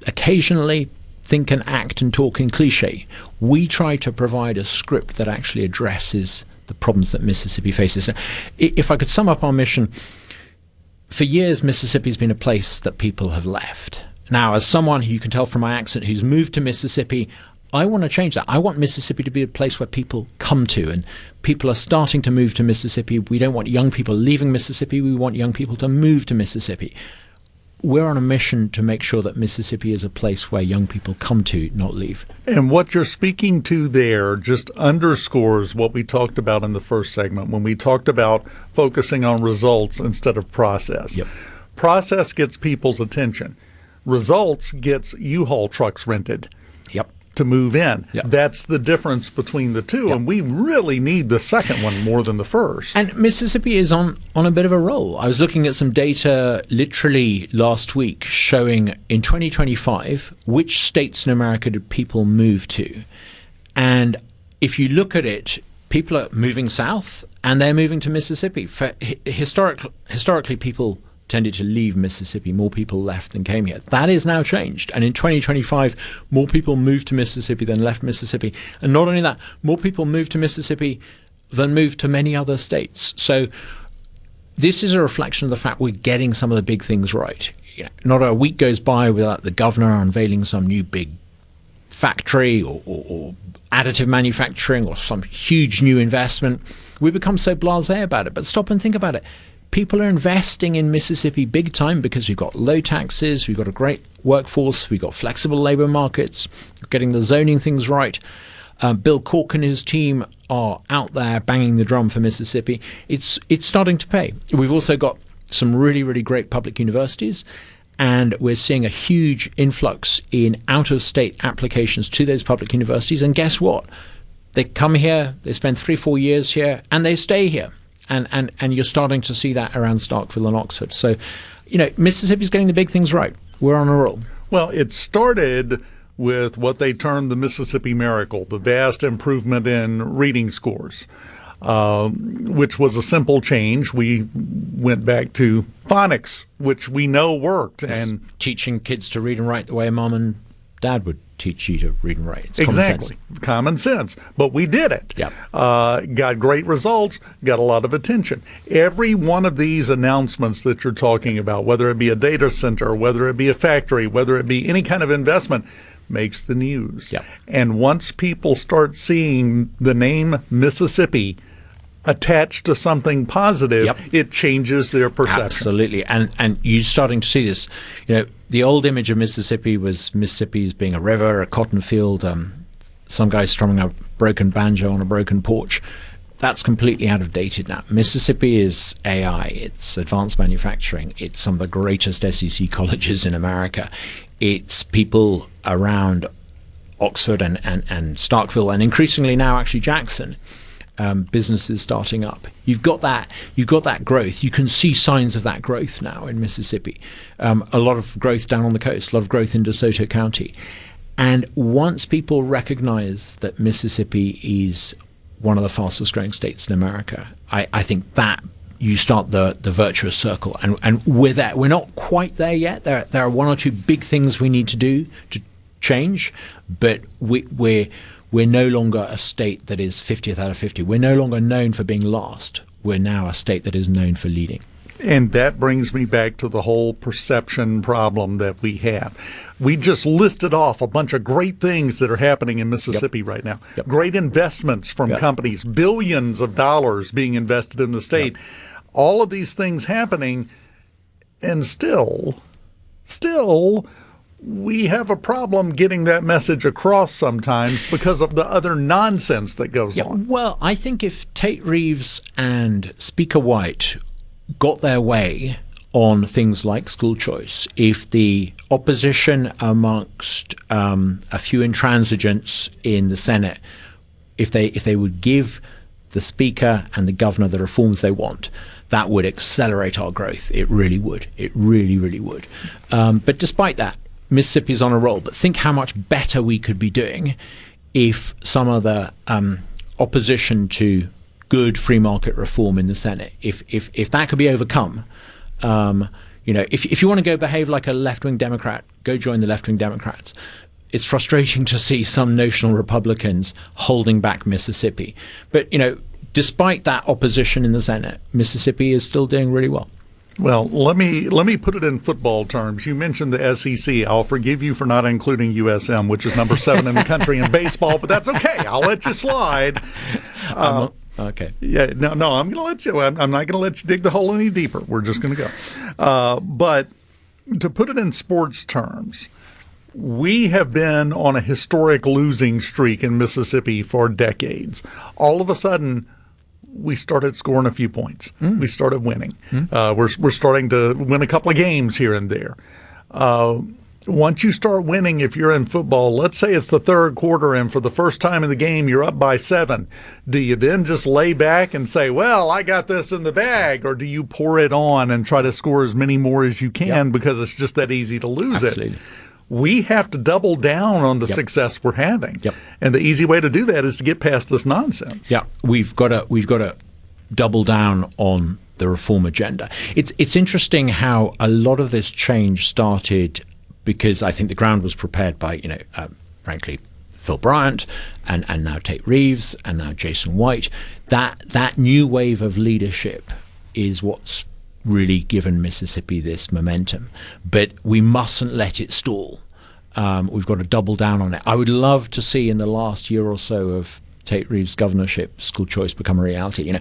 occasionally think and act and talk in cliche. We try to provide a script that actually addresses the problems that Mississippi faces. If I could sum up our mission, for years, Mississippi's been a place that people have left. Now, as someone who you can tell from my accent who's moved to Mississippi, I want to change that. I want Mississippi to be a place where people come to, and people are starting to move to Mississippi. We don't want young people leaving Mississippi. We want young people to move to Mississippi. We're on a mission to make sure that Mississippi is a place where young people come to, not leave. And what you're speaking to there just underscores what we talked about in the first segment when we talked about focusing on results instead of process. Yep. Process gets people's attention. Results gets U-Haul trucks rented. Yep. To move in. Yep. That's the difference between the two, and we really need the second one more than the first. And Mississippi is on a bit of a roll. I was looking at some data literally last week showing in 2025 which states in America did people move to. And if you look at it, people are moving south and they're moving to Mississippi. Historically, people tended to leave Mississippi. More people left than came here. That is now changed. And in 2025, more people moved to Mississippi than left Mississippi. And not only that, more people moved to Mississippi than moved to many other states. So this is a reflection of the fact we're getting some of the big things right. Not a week goes by without the governor unveiling some new big factory or additive manufacturing or some huge new investment. We become so blasé about it. But stop and think about it. People are investing in Mississippi big time because we've got low taxes, we've got a great workforce, we've got flexible labor markets, getting the zoning things right. Bill Cork and his team are out there banging the drum for Mississippi. It's starting to pay. We've also got some really, really great public universities, and we're seeing a huge influx in out-of-state applications to those public universities. And guess what? They come here, they spend 3-4 years here, and they stay here. And you're starting to see that around Starkville and Oxford. So, Mississippi's getting the big things right. We're on a roll. Well, it started with what they termed the Mississippi Miracle, the vast improvement in reading scores, which was a simple change. We went back to phonics, which we know worked. And teaching kids to read and write the way mom and dad would teach you to read and write. It's exactly. Common sense. But we did it. Yep. Got great results, got a lot of attention. Every one of these announcements that you're talking about, whether it be a data center, whether it be a factory, whether it be any kind of investment, makes the news. Yep. And once people start seeing the name Mississippi attached to something positive, yep, it changes their perception. Absolutely. And you're starting to see this. The old image of Mississippi was Mississippi as being a river, a cotton field, some guy strumming a broken banjo on a broken porch. That's completely out of date now. Mississippi is AI, it's advanced manufacturing, it's some of the greatest SEC colleges in America. It's people around Oxford and Starkville, and increasingly now actually Jackson. Businesses starting up. You've got that growth. You can see signs of that growth now in Mississippi. A lot of growth down on the coast, a lot of growth in DeSoto County. And once people recognize that Mississippi is one of the fastest growing states in America, I think that you start the virtuous circle. And we're there. We're not quite there yet. There are one or two big things we need to do to change, but we're no longer a state that is 50th out of 50. We're no longer known for being last. We're now a state that is known for leading. And that brings me back to the whole perception problem that we have. We just listed off a bunch of great things that are happening in Mississippi right now. Great investments from companies, billions of dollars being invested in the state. All of these things happening, and still, we have a problem getting that message across sometimes because of the other nonsense that goes on. Well, I think if Tate Reeves and Speaker White got their way on things like school choice, if the opposition amongst a few intransigents in the Senate, if they would give the Speaker and the Governor the reforms they want, that would accelerate our growth. It really would. It really, really would. But despite that, Mississippi's on a roll. But think how much better we could be doing if some of the opposition to good free market reform in the Senate, if that could be overcome, if you want to go behave like a left-wing Democrat, go join the left-wing Democrats. It's frustrating to see some notional Republicans holding back Mississippi. But, despite that opposition in the Senate, Mississippi is still doing really well. Well, let me put it in football terms. You mentioned the SEC. I'll forgive you for not including USM, which is number 7 in the country in baseball, but that's okay. I'll let you slide. Okay. Yeah. No. I'm going to let you. I'm not going to let you dig the hole any deeper. We're just going to go. But to put it in sports terms, we have been on a historic losing streak in Mississippi for decades. All of a sudden, we started scoring a few points. We started winning. We're starting to win a couple of games here and there. Once you start winning, if you're in football, let's say it's the third quarter and for the first time in the game you're up by 7. Do you then just lay back and say, well, I got this in the bag? Or do you pour it on and try to score as many more as you can because it's just that easy to lose it? We have to double down on the success we're having. And the easy way to do that is to get past this nonsense. We've got to double down on the reform agenda. It's interesting how a lot of this change started because I think the ground was prepared by, frankly, Phil Bryant and now Tate Reeves and now Jason White. That new wave of leadership is what's really given Mississippi this momentum. But we mustn't let it stall. We've got to double down on it. I would love to see in the last year or so of Tate Reeves' governorship school choice become a reality.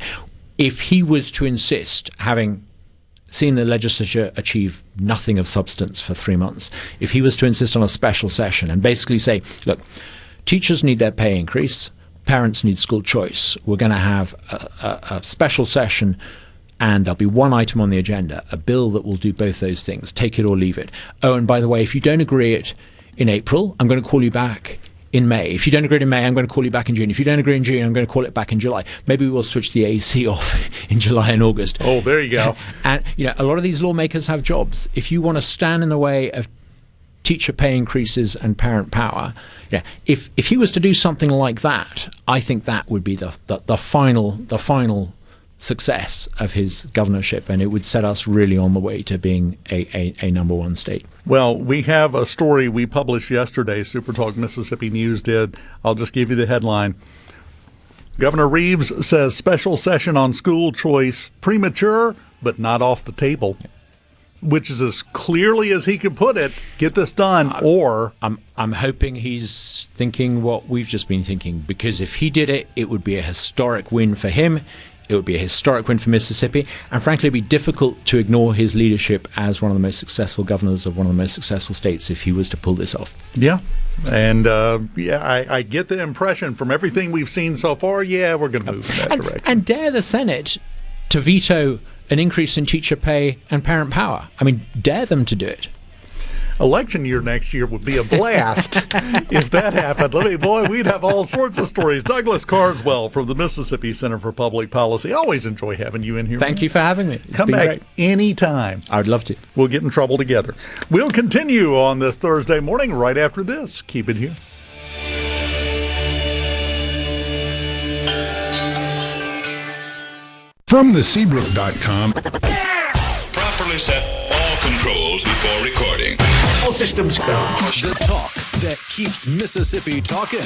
If he was to insist, having seen the legislature achieve nothing of substance for 3 months, if he was to insist on a special session and basically say, look, teachers need their pay increase, parents need school choice, we're going to have a special session and there'll be one item on the agenda, a bill that will do both those things, take it or leave it. Oh, and by the way, if you don't agree it in April, I'm going to call you back in May. If you don't agree in May, I'm going to call you back in June. If you don't agree in June, I'm going to call it back in July. Maybe we'll switch the AC off in July and August. Oh, there you go. And, a lot of these lawmakers have jobs. If you want to stand in the way of teacher pay increases and parent power, if he was to do something like that, I think that would be the final success of his governorship, and it would set us really on the way to being a number one state. Well, we have a story we published yesterday, SuperTalk Mississippi News did. I'll just give you the headline. Governor Reeves says special session on school choice premature, but not off the table. Which is as clearly as he could put it, get this done, or... I'm hoping he's thinking what we've just been thinking, because if he did it, it would be a historic win for him. It would be a historic win for Mississippi, and frankly, it'd be difficult to ignore his leadership as one of the most successful governors of one of the most successful states if he was to pull this off. Yeah, and I get the impression from everything we've seen so far, we're going to move in that direction. And dare the Senate to veto an increase in teacher pay and parent power. I mean, dare them to do it. Election year next year would be a blast if that happened. We'd have all sorts of stories. Douglas Carswell from the Mississippi Center for Public Policy. Always enjoy having you in here. Thank you for having me. It's Come been back great. anytime. I would love to. We'll get in trouble together. We'll continue on this Thursday morning right after this. Keep it here. From theseabrook.com. Properly set all controls before recording. All systems go. The talk that keeps Mississippi talking.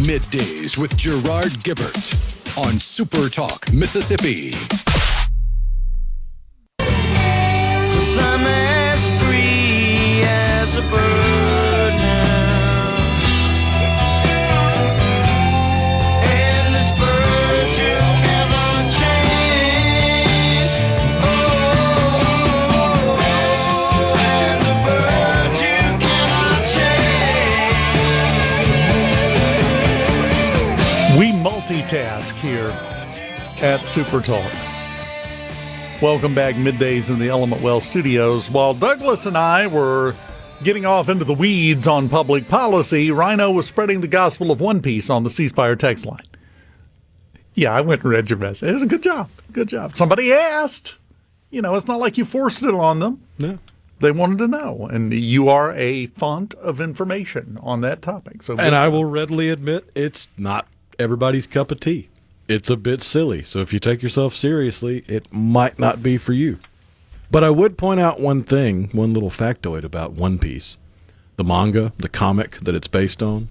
Middays with Gerard Gibert on SuperTalk Mississippi. 'cause I'm as free as a bird now. And this bird you cannot change. Oh, and the bird you cannot change. We multitask here at SuperTalk. Welcome back, Middays in the Element Well studios. While Douglas and I were getting off into the weeds on public policy, Rhino was spreading the gospel of One Piece on the C Spire text line. Yeah, I went and read your message. It was a good job. Good job. Somebody asked. You know, it's not like you forced it on them. No. They wanted to know, and you are a font of information on that topic. So, and I will readily admit it's not everybody's cup of tea. It's a bit silly, so if you take yourself seriously, it might not be for you. But I would point out one thing, one little factoid about One Piece. The manga, the comic that it's based on,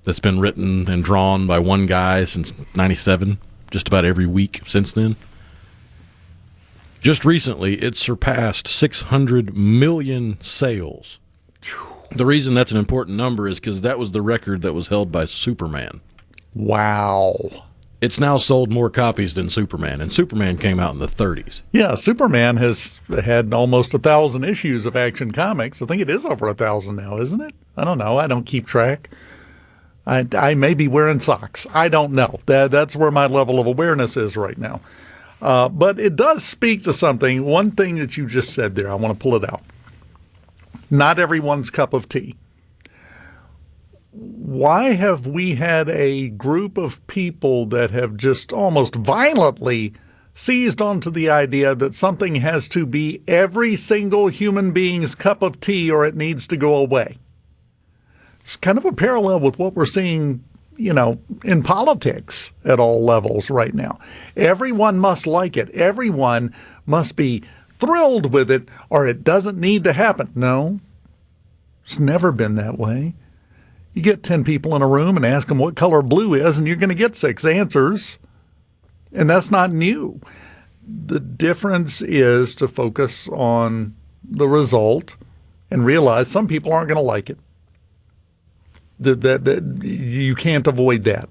that's been written and drawn by one guy since 97, just about every week since then. Just recently, it surpassed 600 million sales. The reason that's an important number is because that was the record that was held by Superman. Wow. It's now sold more copies than Superman, and Superman came out in the 30s. Yeah, Superman has had almost 1,000 issues of Action Comics. I think it is over 1,000 now, isn't it? I don't know. I don't keep track. I may be wearing socks. I don't know. That's where my level of awareness is right now. But it does speak to something. One thing that you just said there, I want to pull it out. Not everyone's cup of tea. Why have we had a group of people that have just almost violently seized onto the idea that something has to be every single human being's cup of tea or it needs to go away? It's kind of a parallel with what we're seeing, you know, in politics at all levels right now. Everyone must like it. Everyone must be thrilled with it or it doesn't need to happen. No, it's never been that way. You get 10 people in a room and ask them what color blue is, and you're going to get 6 answers. And that's not new. The difference is to focus on the result and realize some people aren't going to like it. That you can't avoid that.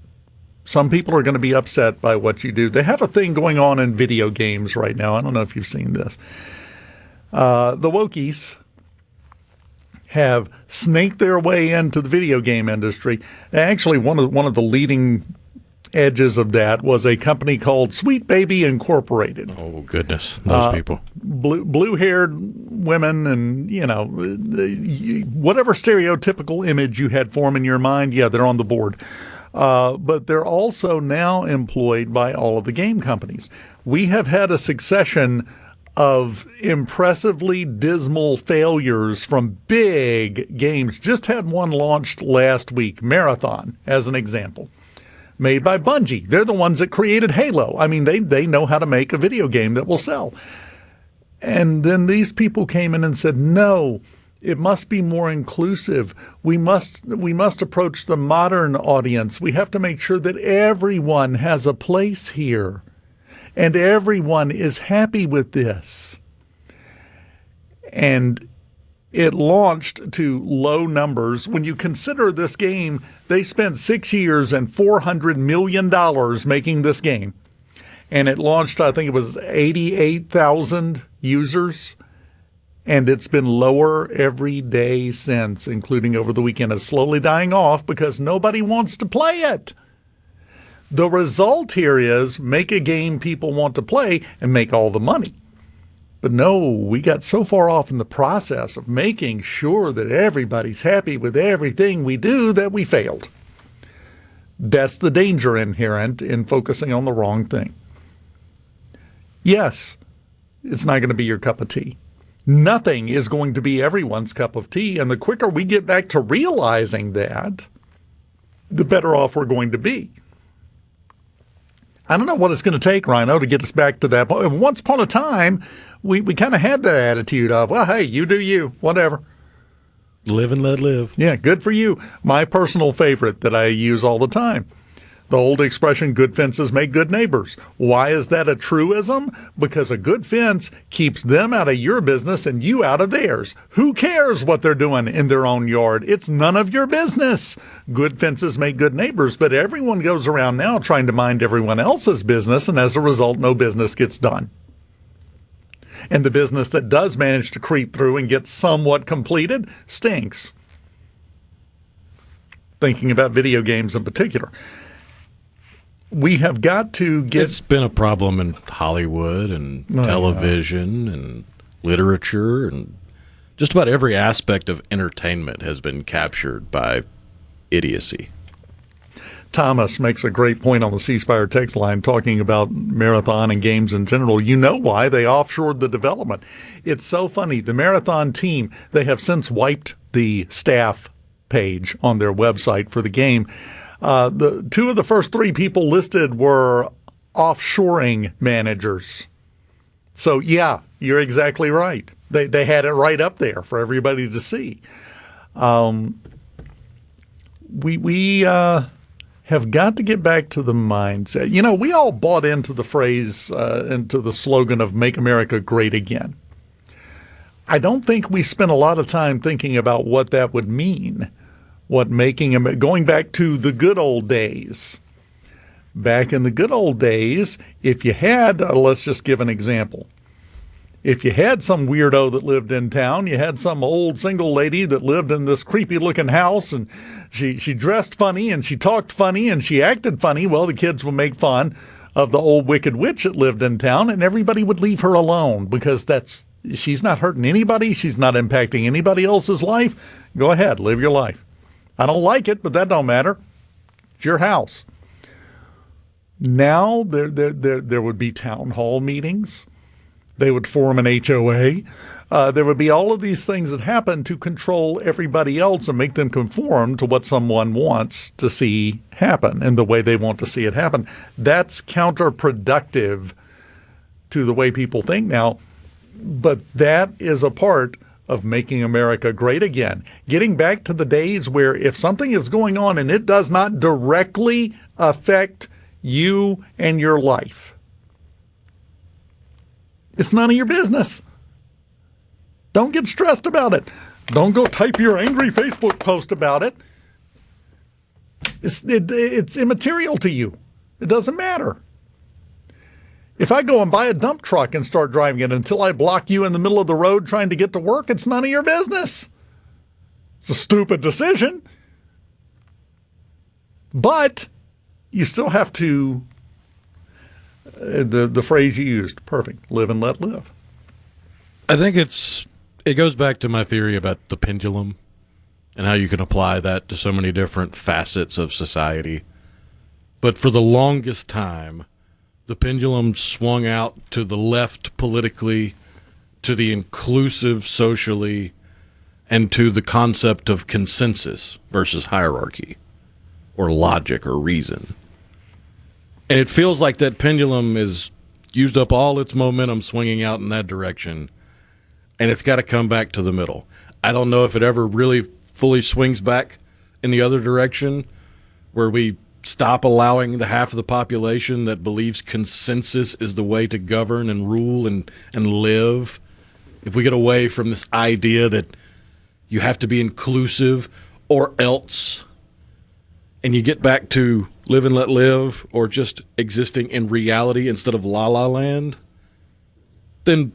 Some people are going to be upset by what you do. They have a thing going on in video games right now. I don't know if you've seen this. The wokies have snaked their way into the video game industry. Actually, one of the leading edges of that was a company called Sweet Baby Incorporated. Oh, goodness. Those people. Blue-haired women and, you know, whatever stereotypical image you had form in your mind, yeah, they're on the board. But they're also now employed by all of the game companies. We have had a succession of impressively dismal failures from big games. Just had one launched last week, Marathon, as an example. Made by Bungie. They're the ones that created Halo. I mean, they know how to make a video game that will sell. And then these people came in and said, no, it must be more inclusive. We must approach the modern audience. We have to make sure that everyone has a place here. And everyone is happy with this. And it launched to low numbers. When you consider this game, they spent 6 years and $400 million making this game. And it launched, I think it was 88,000 users. And it's been lower every day since, including over the weekend. It's slowly dying off because nobody wants to play it. The result here is make a game people want to play and make all the money. But no, we got so far off in the process of making sure that everybody's happy with everything we do that we failed. That's the danger inherent in focusing on the wrong thing. Yes, it's not going to be your cup of tea. Nothing is going to be everyone's cup of tea, and the quicker we get back to realizing that, the better off we're going to be. I don't know what it's going to take, Rhino, to get us back to that point. Once upon a time, we kind of had that attitude of, well, hey, you do you, whatever. Live and let live. Yeah, good for you. My personal favorite that I use all the time. The old expression, good fences make good neighbors. Why is that a truism? Because a good fence keeps them out of your business and you out of theirs. Who cares what they're doing in their own yard? It's none of your business. Good fences make good neighbors, but everyone goes around now trying to mind everyone else's business, and as a result, no business gets done. And the business that does manage to creep through and get somewhat completed stinks. Thinking about video games in particular. We have got to get... It's been a problem in Hollywood and television and literature, and just about every aspect of entertainment has been captured by idiocy. Thomas makes a great point on the C Spire text line talking about marathon and games in general. You know why they offshored the development. It's so funny. The marathon team, they have since wiped the staff page on their website for the game. The two of the first three people listed were offshoring managers. So, yeah, you're exactly right. They had it right up there for everybody to see. We have got to get back to the mindset. You know, we all bought into the phrase, into the slogan of Make America Great Again. I don't think we spent a lot of time thinking about what that would mean. Going back to the good old days. Back in the good old days, if you had, let's just give an example. If you had some weirdo that lived in town, you had some old single lady that lived in this creepy looking house, and she dressed funny and she talked funny and she acted funny, well, the kids would make fun of the old wicked witch that lived in town, and everybody would leave her alone because she's not hurting anybody. She's not impacting anybody else's life. Go ahead, live your life. I don't like it, but that don't matter. It's your house. Now there would be town hall meetings. They would form an HOA. There would be all of these things that happen to control everybody else and make them conform to what someone wants to see happen and the way they want to see it happen. That's counterproductive to the way people think now. But that is a part of making America great again. Getting back to the days where if something is going on and it does not directly affect you and your life, it's none of your business. Don't get stressed about it. Don't go type your angry Facebook post about it. It's immaterial to you. It doesn't matter. If I go and buy a dump truck and start driving it until I block you in the middle of the road trying to get to work, it's none of your business. It's a stupid decision. But you still have to, the phrase you used, perfect, live and let live. I think it goes back to my theory about the pendulum and how you can apply that to so many different facets of society. But for the longest time, the pendulum swung out to the left politically, to the inclusive socially, and to the concept of consensus versus hierarchy or logic or reason. And it feels like that pendulum has used up all its momentum swinging out in that direction, and it's got to come back to the middle. I don't know if it ever really fully swings back in the other direction where we stop allowing the half of the population that believes consensus is the way to govern and rule and live. If we get away from this idea that you have to be inclusive or else, and you get back to live and let live or just existing in reality instead of la la land, then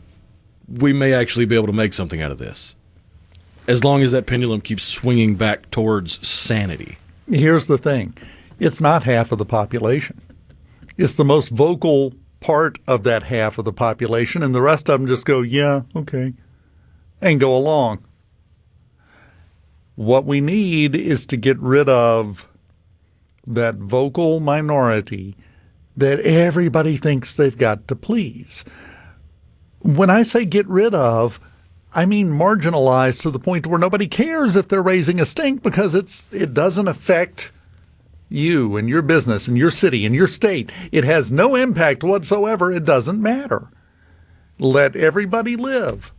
we may actually be able to make something out of this. As long as that pendulum keeps swinging back towards sanity. Here's the thing. It's not half of the population. It's the most vocal part of that half of the population, and the rest of them just go, yeah, okay, and go along. What we need is to get rid of that vocal minority that everybody thinks they've got to please. When I say get rid of, I mean marginalized to the point where nobody cares if they're raising a stink because it doesn't affect you and your business and your city and your state. It has no impact whatsoever. It doesn't matter. Let everybody live.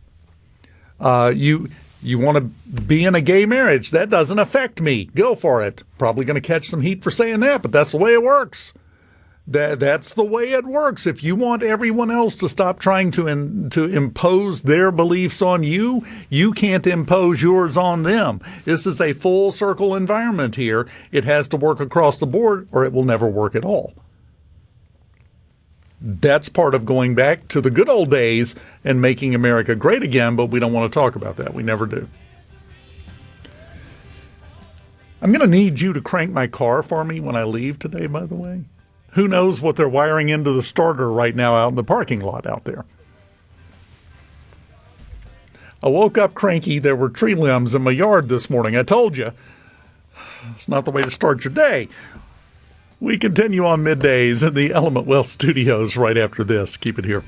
You want to be in a gay marriage. That doesn't affect me. Go for it. Probably going to catch some heat for saying that, but that's the way it works. That's the way it works. If you want everyone else to stop trying to impose their beliefs on you, you can't impose yours on them. This is a full circle environment here. It has to work across the board or it will never work at all. That's part of going back to the good old days and making America great again, but we don't want to talk about that. We never do. I'm going to need you to crank my car for me when I leave today, by the way. Who knows what they're wiring into the starter right now out in the parking lot out there. I woke up cranky. There were tree limbs in my yard this morning. I told you. It's not the way to start your day. We continue on Middays in the Element Wealth Studios right after this. Keep it here.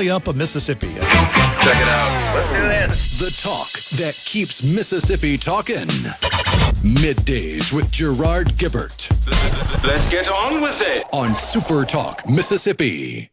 Up of Mississippi. Check it out. Let's do this. The talk that keeps Mississippi talking. Middays with Gerard Gibert. Let's get on with it. On SuperTalk, Mississippi.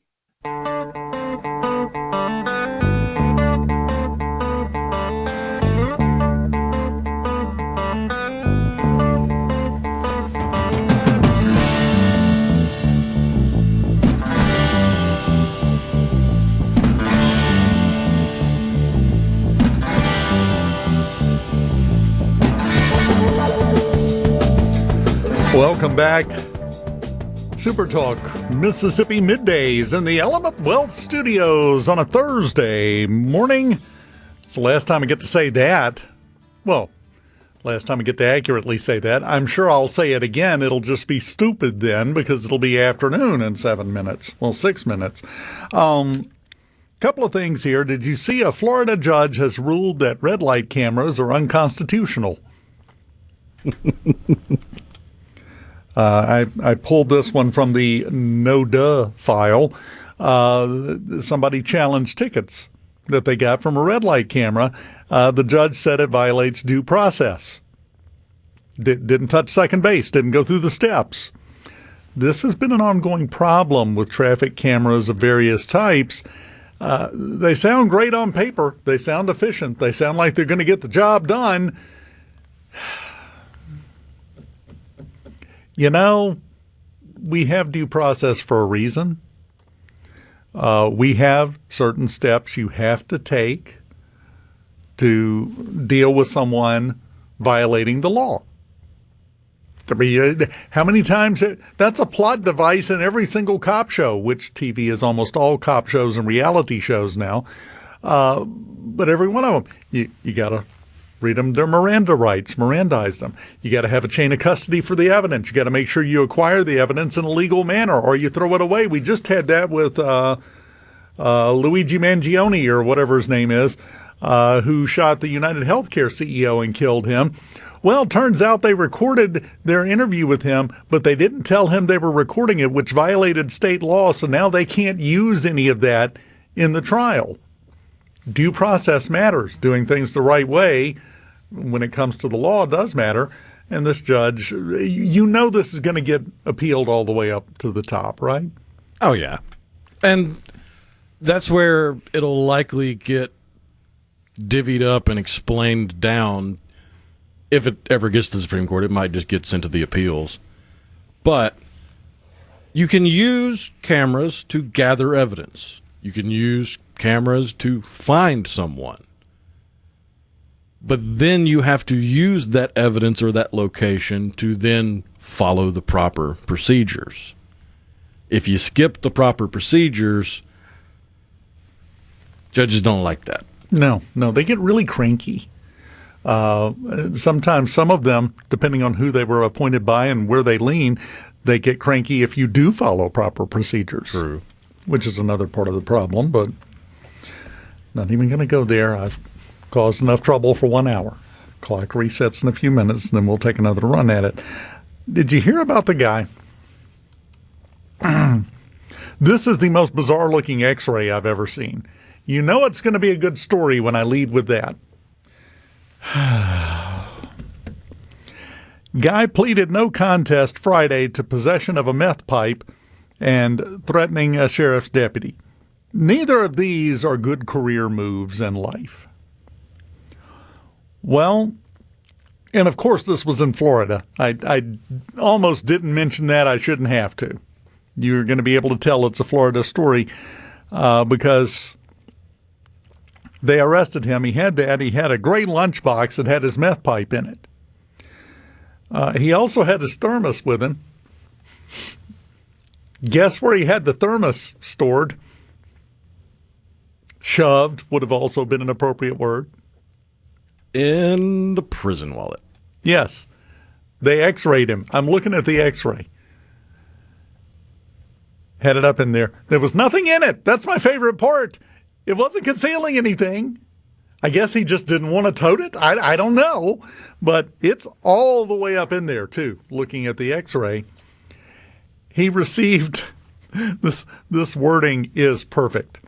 Welcome back. Super Talk Mississippi Middays in the Element Wealth Studios on a Thursday morning. It's the last time I get to say that. Well, last time I get to accurately say that. I'm sure I'll say it again. It'll just be stupid then because it'll be afternoon in 7 minutes. Well, 6 minutes. Couple of things here. Did you see a Florida judge has ruled that red light cameras are unconstitutional? I pulled this one from the no-duh file. Somebody challenged tickets that they got from a red light camera. The judge said it violates due process. Didn't touch second base, didn't go through the steps. This has been an ongoing problem with traffic cameras of various types. They sound great on paper. They sound efficient. They sound like they're going to get the job done. You know, we have due process for a reason. We have certain steps you have to take to deal with someone violating the law. I mean, how many times? That's a plot device in every single cop show, which TV is almost all cop shows and reality shows now. But every one of them, you got to read them their Miranda rights, Mirandize them. You got to have a chain of custody for the evidence. You got to make sure you acquire the evidence in a legal manner or you throw it away. We just had that with Luigi Mangione or whatever his name is, who shot the United Healthcare CEO and killed him. Well, turns out they recorded their interview with him, but they didn't tell him they were recording it, which violated state law, so now they can't use any of that in the trial. Due process matters. Doing things the right way when it comes to the law does matter. And this judge, you know this is going to get appealed all the way up to the top, right? Oh, yeah. And that's where it'll likely get divvied up and explained down. If it ever gets to the Supreme Court, it might just get sent to the appeals. But you can use cameras to gather evidence. You can use cameras to find someone. But then you have to use that evidence or that location to then follow the proper procedures. If you skip the proper procedures, judges don't like that. No, they get really cranky. Sometimes some of them, depending on who they were appointed by and where they lean, they get cranky if you do follow proper procedures. True. Which is another part of the problem, but not even going to go there. I've caused enough trouble for 1 hour. Clock resets in a few minutes, and then we'll take another run at it. Did you hear about the guy? This is the most bizarre-looking X-ray I've ever seen. You know it's going to be a good story when I lead with that. Guy pleaded no contest Friday to possession of a meth pipe and threatening a sheriff's deputy. Neither of these are good career moves in life. Well, and of course this was in Florida. I almost didn't mention that. I shouldn't have to. You're going to be able to tell it's a Florida story because they arrested him. He had that. He had a gray lunchbox that had his meth pipe in it. He also had his thermos with him. Guess where he had the thermos stored? Shoved would have also been an appropriate word. In the prison wallet. Yes. They x-rayed him. I'm looking at the x-ray. Had it up in there. There was nothing in it. That's my favorite part. It wasn't concealing anything. I guess he just didn't want to tote it. I don't know. But it's all the way up in there, too, looking at the x-ray. He received, this wording is perfect.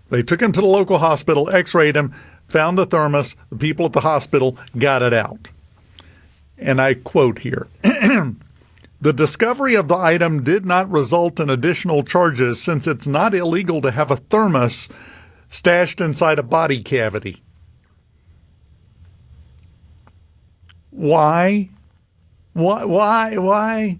They took him to the local hospital, x-rayed him, found the thermos. The people at the hospital got it out. And I quote here. The discovery of the item did not result in additional charges since it's not illegal to have a thermos stashed inside a body cavity. Why? Why?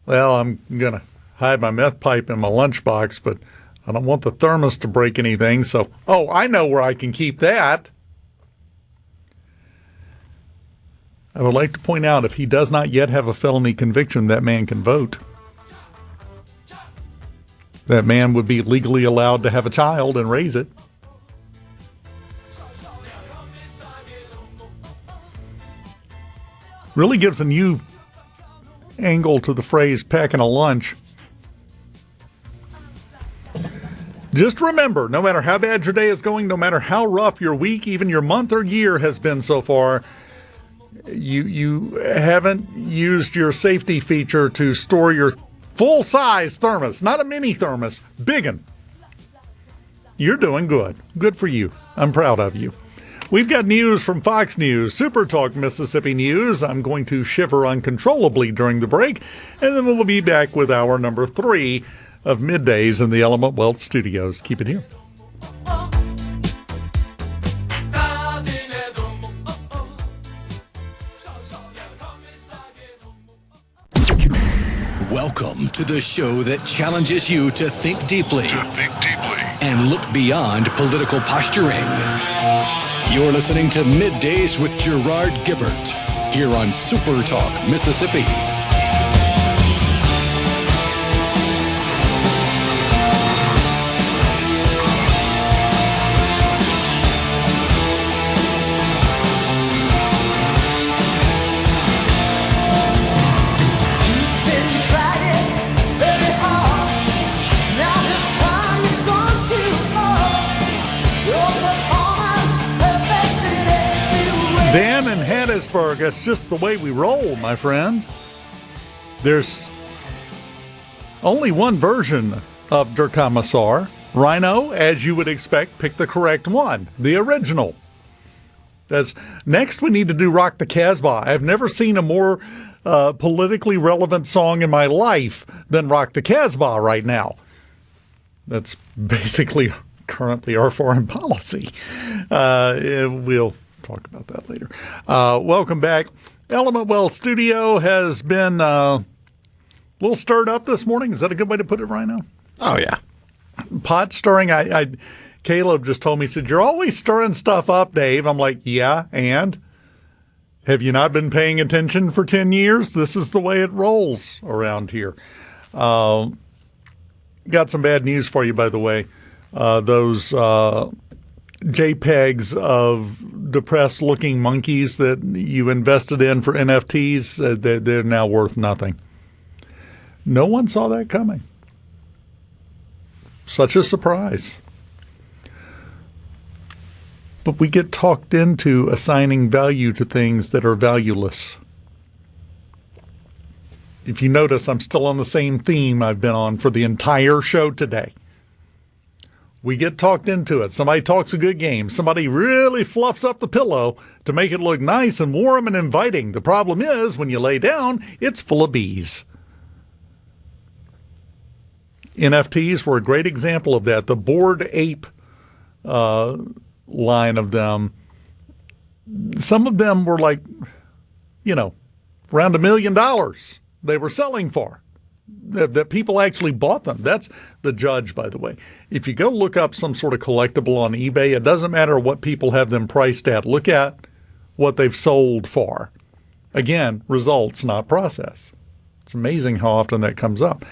Well, I'm going to hide my meth pipe in my lunchbox, but I don't want the thermos to break anything, so, I know where I can keep that. I would like to point out, if he does not yet have a felony conviction, that man can vote. That man would be legally allowed to have a child and raise it. Really gives a new angle to the phrase packing a lunch. Just remember, no matter how bad your day is going, no matter how rough your week, even your month or year has been so far, you haven't used your safety feature to store your full-size thermos, not a mini thermos, big one. You're doing good. Good for you. I'm proud of you. We've got news from Fox News, SuperTalk Mississippi News. I'm going to shiver uncontrollably during the break, and then we'll be back with hour number 3 of Middays in the Element Wealth Studios. Keep it here. Welcome to the show that challenges you to think deeply, and look beyond political posturing. You're listening to Middays with Gerard Gibert here on SuperTalk Mississippi. Dan in Hattiesburg, that's just the way we roll, my friend. There's only one version of Der Kommissar. Rhino, as you would expect, picked the correct one, the original. Next we need to do Rock the Casbah. I've never seen a more politically relevant song in my life than Rock the Casbah right now. That's basically currently our foreign policy. We'll talk about that later. Welcome back. Element Wealth Studio has been a little stirred up this morning. Is that a good way to put it, Rhino? Oh, yeah. Pot stirring. Caleb just told me, he said, "You're always stirring stuff up, Dave." I'm like, yeah, and? Have you not been paying attention for 10 years? This is the way it rolls around here. Got some bad news for you, by the way. Those JPEGs of depressed-looking monkeys that you invested in for NFTs, they're now worth nothing. No one saw that coming. Such a surprise. But we get talked into assigning value to things that are valueless. If you notice, I'm still on the same theme I've been on for the entire show today. We get talked into it. Somebody talks a good game. Somebody really fluffs up the pillow to make it look nice and warm and inviting. The problem is, when you lay down, it's full of bees. NFTs were a great example of that. The Bored Ape line of them, some of them were like, around $1 million they were selling for. That people actually bought them. That's the judge, by the way. If you go look up some sort of collectible on eBay, it doesn't matter what people have them priced at. Look at what they've sold for. Again, results, not process. It's amazing how often that comes up.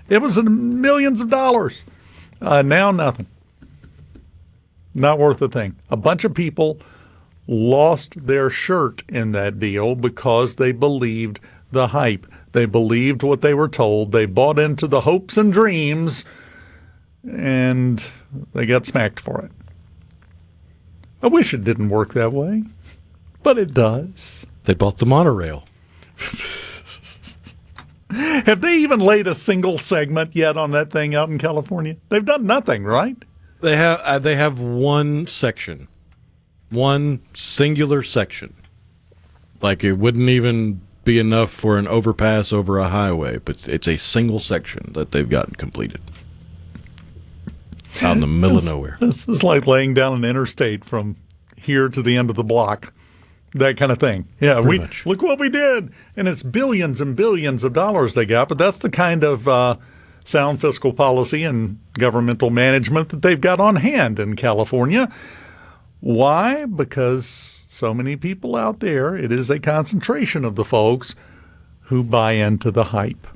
It was in millions of dollars. Now nothing. Not worth a thing. A bunch of people lost their shirt in that deal because they believed the hype. They believed what they were told. They bought into the hopes and dreams, and they got smacked for it. I wish it didn't work that way, but it does. They bought the monorail. Have they even laid a single segment yet on that thing out in California? They've done nothing, right? They have one section, one singular section. Like it wouldn't even be enough for an overpass over a highway, but it's a single section that they've gotten completed out in the middle of nowhere. This is like laying down an interstate from here to the end of the block, that kind of thing. Yeah, look what we did, and it's billions and billions of dollars they got, but that's the kind of sound fiscal policy and governmental management that they've got on hand in California. Why? Because so many people out there, it is a concentration of the folks who buy into the hype,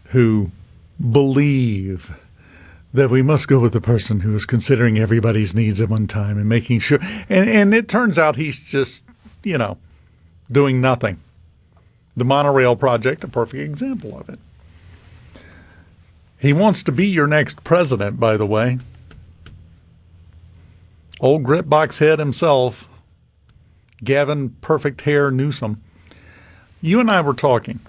who believe that we must go with the person who is considering everybody's needs at one time and making sure. And it turns out he's just, doing nothing. The monorail project, a perfect example of it. He wants to be your next president, by the way. Old gritbox head himself, Gavin Perfect Hair Newsom. You and I were talking.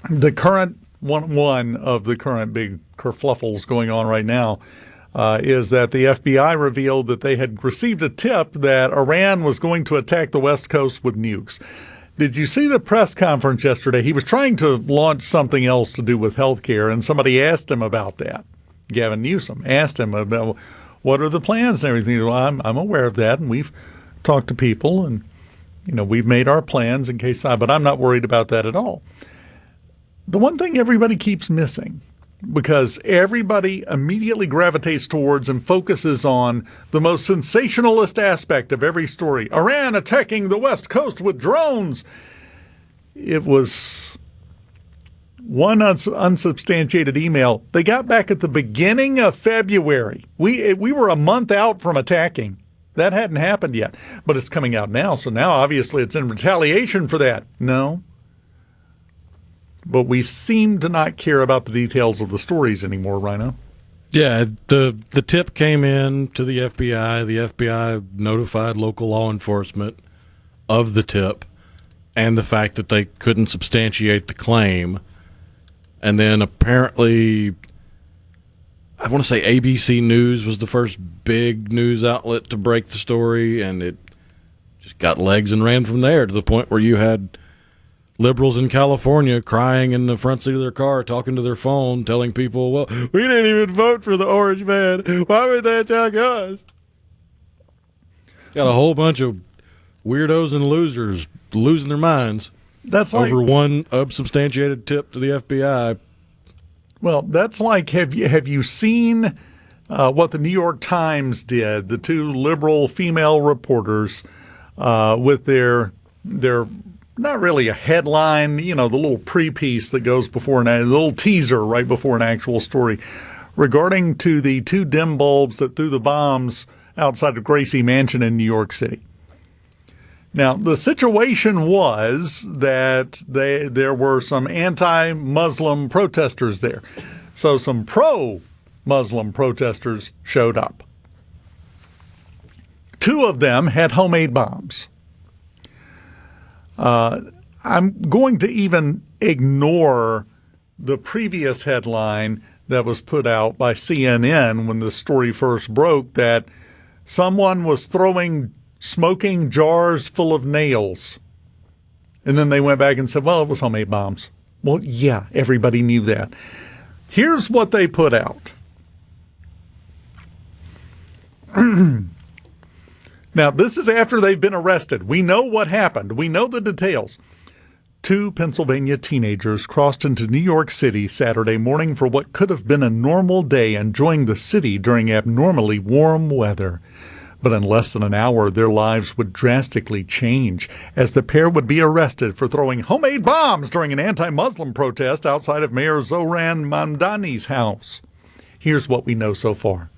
The current one of the current big kerfluffles going on right now is that the FBI revealed that they had received a tip that Iran was going to attack the West Coast with nukes. Did you see the press conference yesterday? He was trying to launch something else to do with healthcare, and somebody asked him about that. Gavin Newsom asked him about what are the plans and everything. Well, I'm aware of that, and we've talked to people, and we've made our plans in case but I'm not worried about that at all. The one thing everybody keeps missing, because everybody immediately gravitates towards and focuses on the most sensationalist aspect of every story. Iran attacking the West Coast with drones. It was one unsubstantiated email. They got back at the beginning of February. We were a month out from attacking. That hadn't happened yet, but it's coming out now. So now, obviously, it's in retaliation for that. No. But we seem to not care about the details of the stories anymore, Rhino. Yeah, the tip came in to the FBI. The FBI notified local law enforcement of the tip and the fact that they couldn't substantiate the claim. And then apparently, I want to say ABC News was the first big news outlet to break the story, and it just got legs and ran from there to the point where you had liberals in California crying in the front seat of their car, talking to their phone, telling people, well, we didn't even vote for the orange man. Why would they attack us? Got a whole bunch of weirdos and losers losing their minds over one unsubstantiated tip to the FBI. Well, that's like, have you seen what the New York Times did? The two liberal female reporters with their not really a headline, the little pre-piece that goes before the little teaser right before an actual story regarding to the two dim bulbs that threw the bombs outside of Gracie Mansion in New York City. Now, the situation was that there were some anti-Muslim protesters there. So some pro-Muslim protesters showed up. 2 of them had homemade bombs. I'm going to even ignore the previous headline that was put out by CNN when the story first broke that someone was throwing smoking jars full of nails. And then they went back and said, well, it was homemade bombs. Well, yeah, everybody knew that. Here's what they put out. Now, this is after they've been arrested. We know what happened. We know the details. 2 Pennsylvania teenagers crossed into New York City Saturday morning for what could have been a normal day, enjoying the city during abnormally warm weather. But in less than an hour, their lives would drastically change as the pair would be arrested for throwing homemade bombs during an anti-Muslim protest outside of Mayor Zohran Mamdani's house. Here's what we know so far.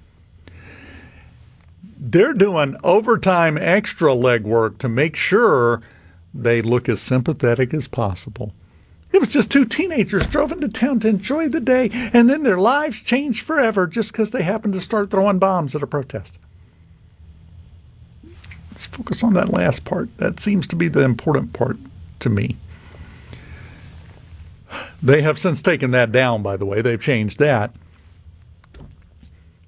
They're doing overtime extra legwork to make sure they look as sympathetic as possible. It was just 2 teenagers drove into town to enjoy the day, and then their lives changed forever just because they happened to start throwing bombs at a protest. Let's focus on that last part. That seems to be the important part to me. They have since taken that down, by the way. They've changed that.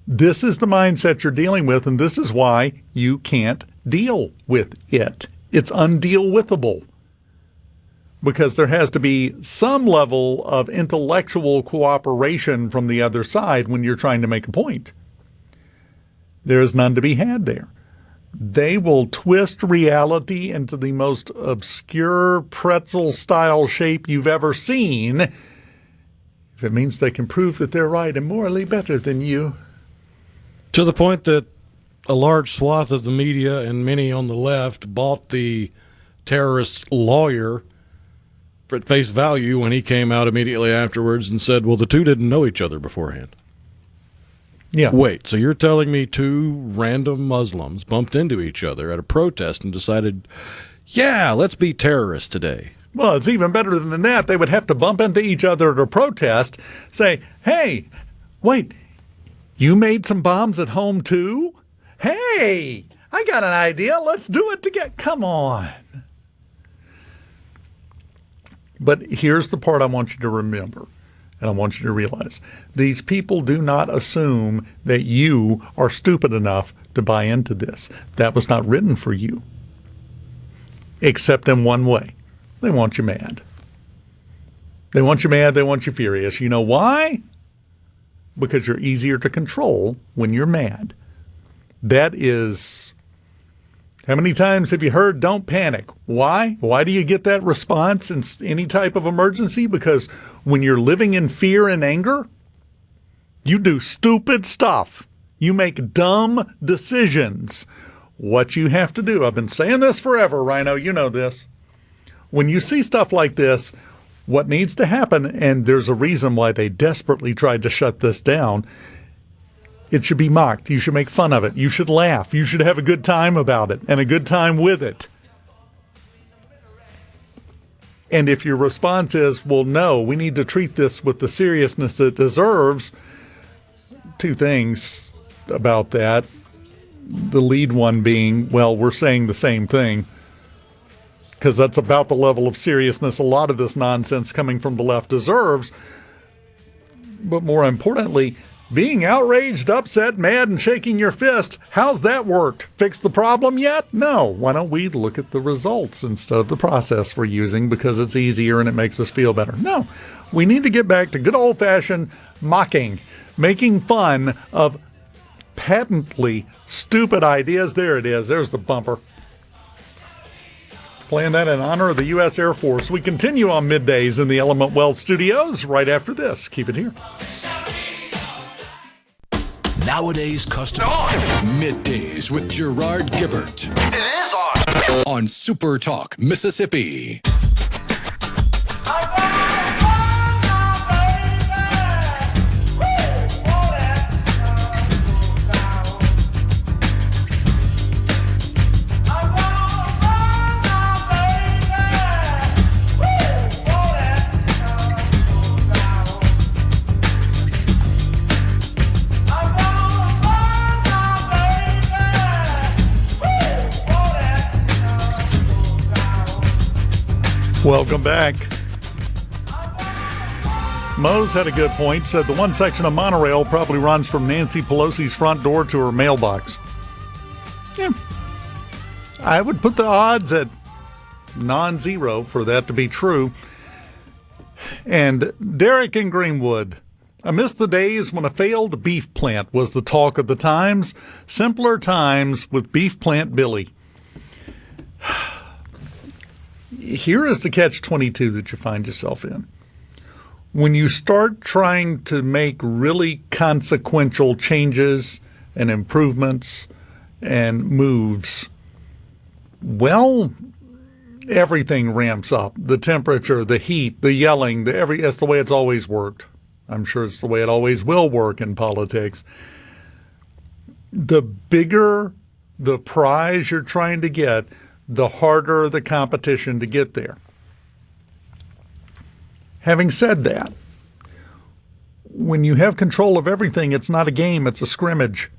This is the mindset you're dealing with, and this is why you can't deal with it. It's undeal-withable. Because there has to be some level of intellectual cooperation from the other side when you're trying to make a point. There is none to be had there. They will twist reality into the most obscure pretzel-style shape you've ever seen if it means they can prove that they're right and morally better than you. To the point that a large swath of the media and many on the left bought the terrorist lawyer at face value when he came out immediately afterwards and said, well, the 2 didn't know each other beforehand. Yeah. Wait, so you're telling me 2 random Muslims bumped into each other at a protest and decided, yeah, let's be terrorists today? Well, it's even better than that. They would have to bump into each other at a protest, say, hey, wait, you made some bombs at home too? Hey, I got an idea. Let's do it together. Come on. But here's the part I want you to remember, and I want you to realize. These people do not assume that you are stupid enough to buy into this. That was not written for you. Except in one way. They want you mad. They want you mad. They want you furious. You know why? Because you're easier to control when you're mad. That is, how many times have you heard don't panic? Why? Why do you get that response in any type of emergency? Because when you're living in fear and anger, you do stupid stuff. You make dumb decisions. What you have to do, I've been saying this forever, Rhino, you know this. When you see stuff like this, what needs to happen, and there's a reason why they desperately tried to shut this down, it should be mocked. You should make fun of it. You should laugh. You should have a good time about it and a good time with it. And if your response is, well, no, we need to treat this with the seriousness it deserves, 2 things about that. The lead one being, well, we're saying the same thing, because that's about the level of seriousness a lot of this nonsense coming from the left deserves. But more importantly, being outraged, upset, mad, and shaking your fist, how's that worked? Fixed the problem yet? No. Why don't we look at the results instead of the process we're using because it's easier and it makes us feel better? No. We need to get back to good old-fashioned mocking, making fun of patently stupid ideas. There it is. There's the bumper. Playing that in honor of the U.S. Air Force. We continue on Middays in the Element Wealth Studios right after this. Keep it here. Nowadays custom. Middays with Gerard Gibert. It is on. On SuperTalk, Mississippi. Welcome back. Mose had a good point, said the one section of monorail probably runs from Nancy Pelosi's front door to her mailbox. Yeah. I would put the odds at non-zero for that to be true. And Derek in Greenwood, I miss the days when a failed beef plant was the talk of the times. Simpler times with Beef Plant Billy. Here is the catch-22 that you find yourself in. When you start trying to make really consequential changes and improvements and moves, well, everything ramps up. The temperature, the heat, the yelling, that's the way it's always worked. I'm sure it's the way it always will work in politics. The bigger the prize you're trying to get, the harder the competition to get there. Having said that, when you have control of everything, it's not a game, it's a scrimmage.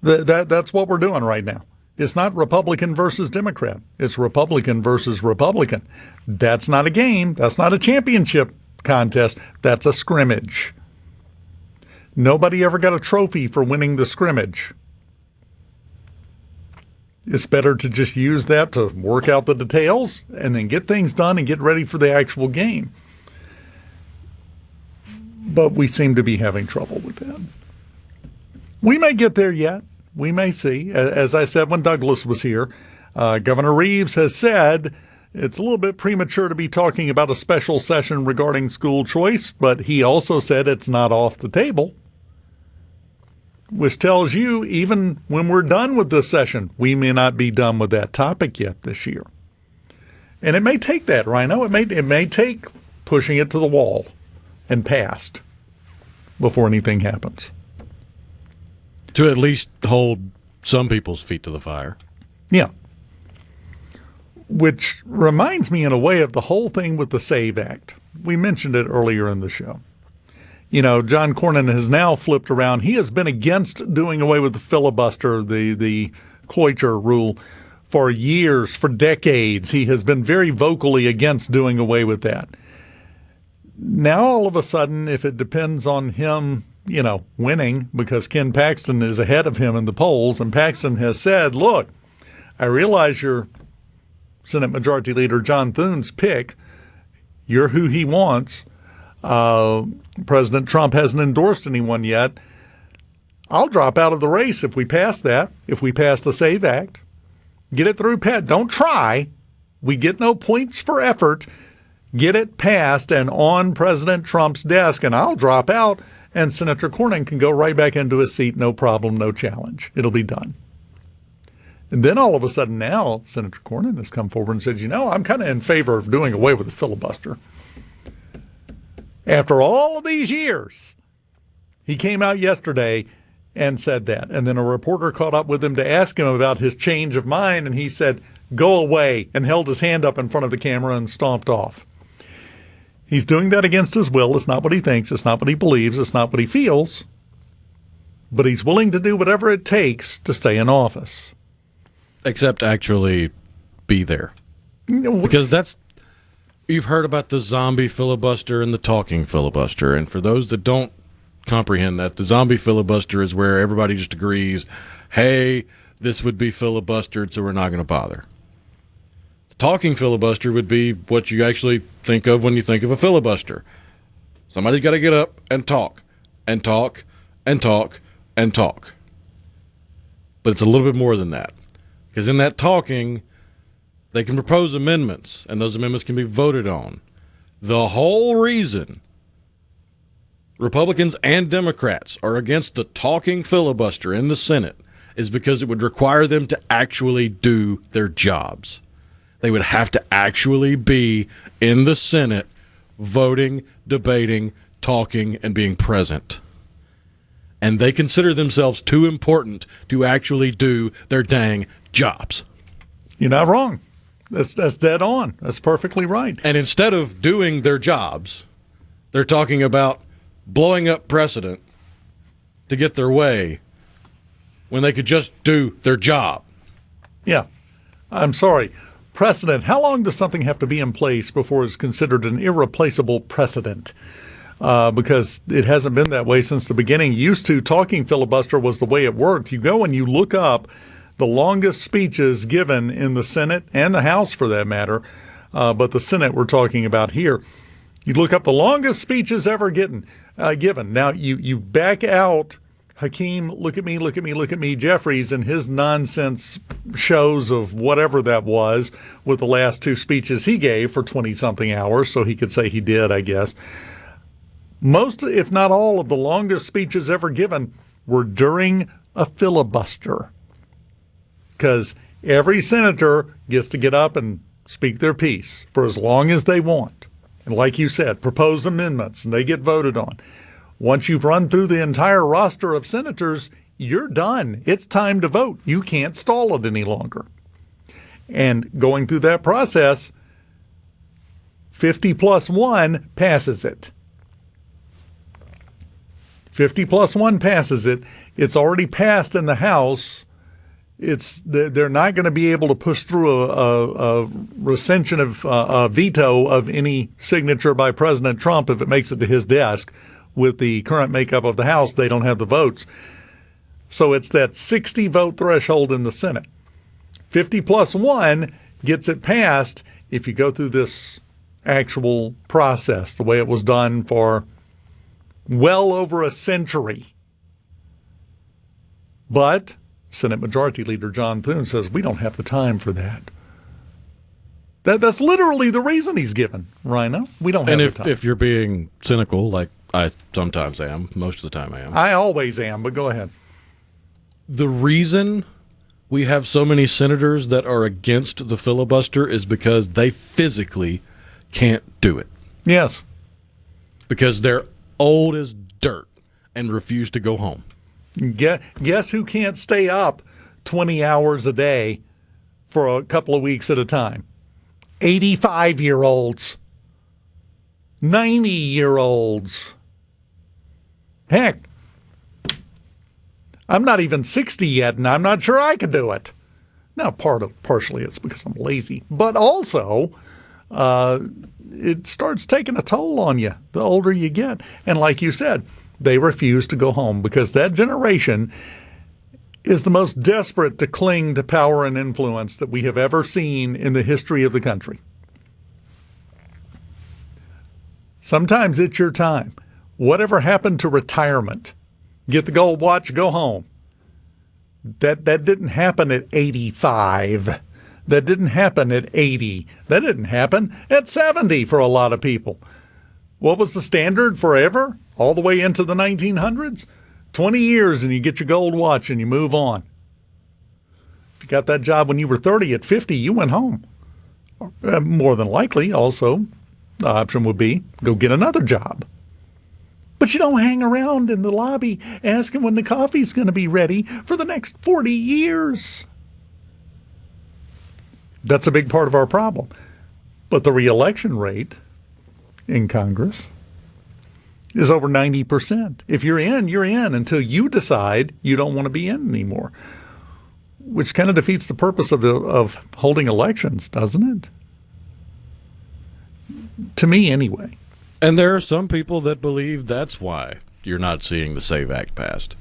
That's what we're doing right now. It's not Republican versus Democrat. It's Republican versus Republican. That's not a game. That's not a championship contest. That's a scrimmage. Nobody ever got a trophy for winning the scrimmage. It's better to just use that to work out the details and then get things done and get ready for the actual game. But we seem to be having trouble with that. We may get there yet. We may see. As I said when Douglas was here, Governor Reeves has said it's a little bit premature to be talking about a special session regarding school choice, but he also said it's not off the table, which tells you even when we're done with this session, we may not be done with that topic yet this year. And it may take that, Rhino. It may take pushing it to the wall and past before anything happens. To at least hold some people's feet to the fire. Yeah. Which reminds me in a way of the whole thing with the SAVE Act. We mentioned it earlier in the show. You know, John Cornyn has now flipped around. He has been against doing away with the filibuster, the cloture rule, for years, for decades. He has been very vocally against doing away with that. Now, all of a sudden, if it depends on him, winning, because Ken Paxton is ahead of him in the polls, and Paxton has said, look, I realize you're Senate Majority Leader John Thune's pick. You're who he wants. President Trump hasn't endorsed anyone yet. I'll drop out of the race if we pass that, if we pass the SAVE Act. Get it through, Pat. Don't try. We get no points for effort. Get it passed and on President Trump's desk, and I'll drop out, and Senator Cornyn can go right back into his seat, no problem, no challenge. It'll be done. And then all of a sudden now, Senator Cornyn has come forward and said, I'm kind of in favor of doing away with the filibuster. After all of these years, he came out yesterday and said that. And then a reporter caught up with him to ask him about his change of mind, and he said, go away, and held his hand up in front of the camera and stomped off. He's doing that against his will. It's not what he thinks. It's not what he believes. It's not what he feels. But he's willing to do whatever it takes to stay in office. Except actually be there. Because you've heard about the zombie filibuster and the talking filibuster. And for those that don't comprehend that, the zombie filibuster is where everybody just agrees, hey, this would be filibustered, so we're not going to bother. The talking filibuster would be what you actually think of when you think of a filibuster. Somebody's got to get up and talk, and talk, and talk, and talk. But it's a little bit more than that. Because in that talking, they can propose amendments, and those amendments can be voted on. The whole reason Republicans and Democrats are against the talking filibuster in the Senate is because it would require them to actually do their jobs. They would have to actually be in the Senate voting, debating, talking, and being present. And they consider themselves too important to actually do their dang jobs. You're not wrong. That's dead on. That's perfectly right. And instead of doing their jobs, they're talking about blowing up precedent to get their way when they could just do their job. Yeah. I'm sorry. precedent. How long does something have to be in place before it's considered an irreplaceable precedent? Because it hasn't been that way since the beginning. Used to, talking filibuster was the way it worked. You go and you look up the longest speeches given in the Senate and the House, for that matter, but the Senate we're talking about here. You look up the longest speeches ever given. Now, you back out Hakeem, look at me, Jeffries and his nonsense shows of whatever that was with the last two speeches he gave for 20-something hours, so he could say he did, I guess. Most, if not all, of the longest speeches ever given were during a filibuster, because every senator gets to get up and speak their piece for as long as they want. And like you said, propose amendments, and they get voted on. Once you've run through the entire roster of senators, you're done. It's time to vote. You can't stall it any longer. And going through that process, 50 plus 1 passes it. 50 plus 1 passes it. It's already passed in the House. They're not going to be able to push through a recension of a veto of any signature by President Trump if it makes it to his desk. With the current makeup of the House, they don't have the votes. So it's that 60 vote threshold in the Senate. 50 plus 1 gets it passed if you go through this actual process, the way it was done for well over a century. But Senate Majority Leader John Thune says we don't have the time for that. That's literally the reason he's given, Rhino. We don't have the time. And if you're being cynical, like I sometimes am, most of the time I am. I always am, but go ahead. The reason we have so many senators that are against the filibuster is because they physically can't do it. Yes. Because they're old as dirt and refuse to go home. Guess who can't stay up 20 hours a day for a couple of weeks at a time? 85-year-olds. 90-year-olds. Heck, I'm not even 60 yet, and I'm not sure I could do it. Now, partially it's because I'm lazy, but also it starts taking a toll on you the older you get. And like you said, they refuse to go home because that generation is the most desperate to cling to power and influence that we have ever seen in the history of the country. Sometimes it's your time. Whatever happened to retirement? Get the gold watch, go home. That didn't happen at 85. That didn't happen at 80. That didn't happen at 70 for a lot of people. What was the standard forever? All the way into the 1900s? 20 years and you get your gold watch and you move on. If you got that job when you were 30, at 50, you went home. More than likely, also, the option would be go get another job. But you don't hang around in the lobby asking when the coffee's going to be ready for the next 40 years. That's a big part of our problem. But the reelection rate in Congress is over 90%. If you're in, you're in until you decide you don't want to be in anymore, which kind of defeats the purpose of holding elections, doesn't it? To me, anyway. And there are some people that believe that's why you're not seeing the SAVE Act passed,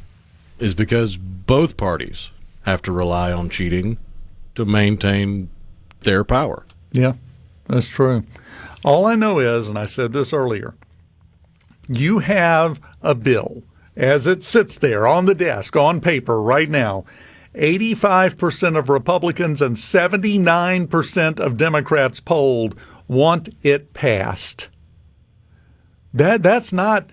is because both parties have to rely on cheating to maintain their power. Yeah, that's true. All I know is, and I said this earlier, you have a bill as it sits there on the desk, on paper right now. 85% of Republicans and 79% of Democrats polled want it passed. That's not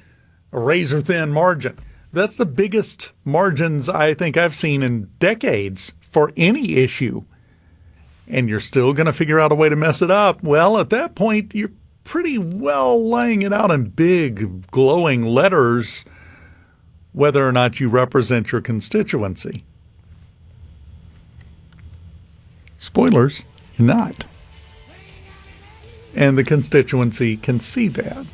a razor-thin margin. That's the biggest margins I think I've seen in decades for any issue. And you're still going to figure out a way to mess it up. Well, at that point, you're pretty well laying it out in big, glowing letters whether or not you represent your constituency. Spoilers, you're not. And the constituency can see that.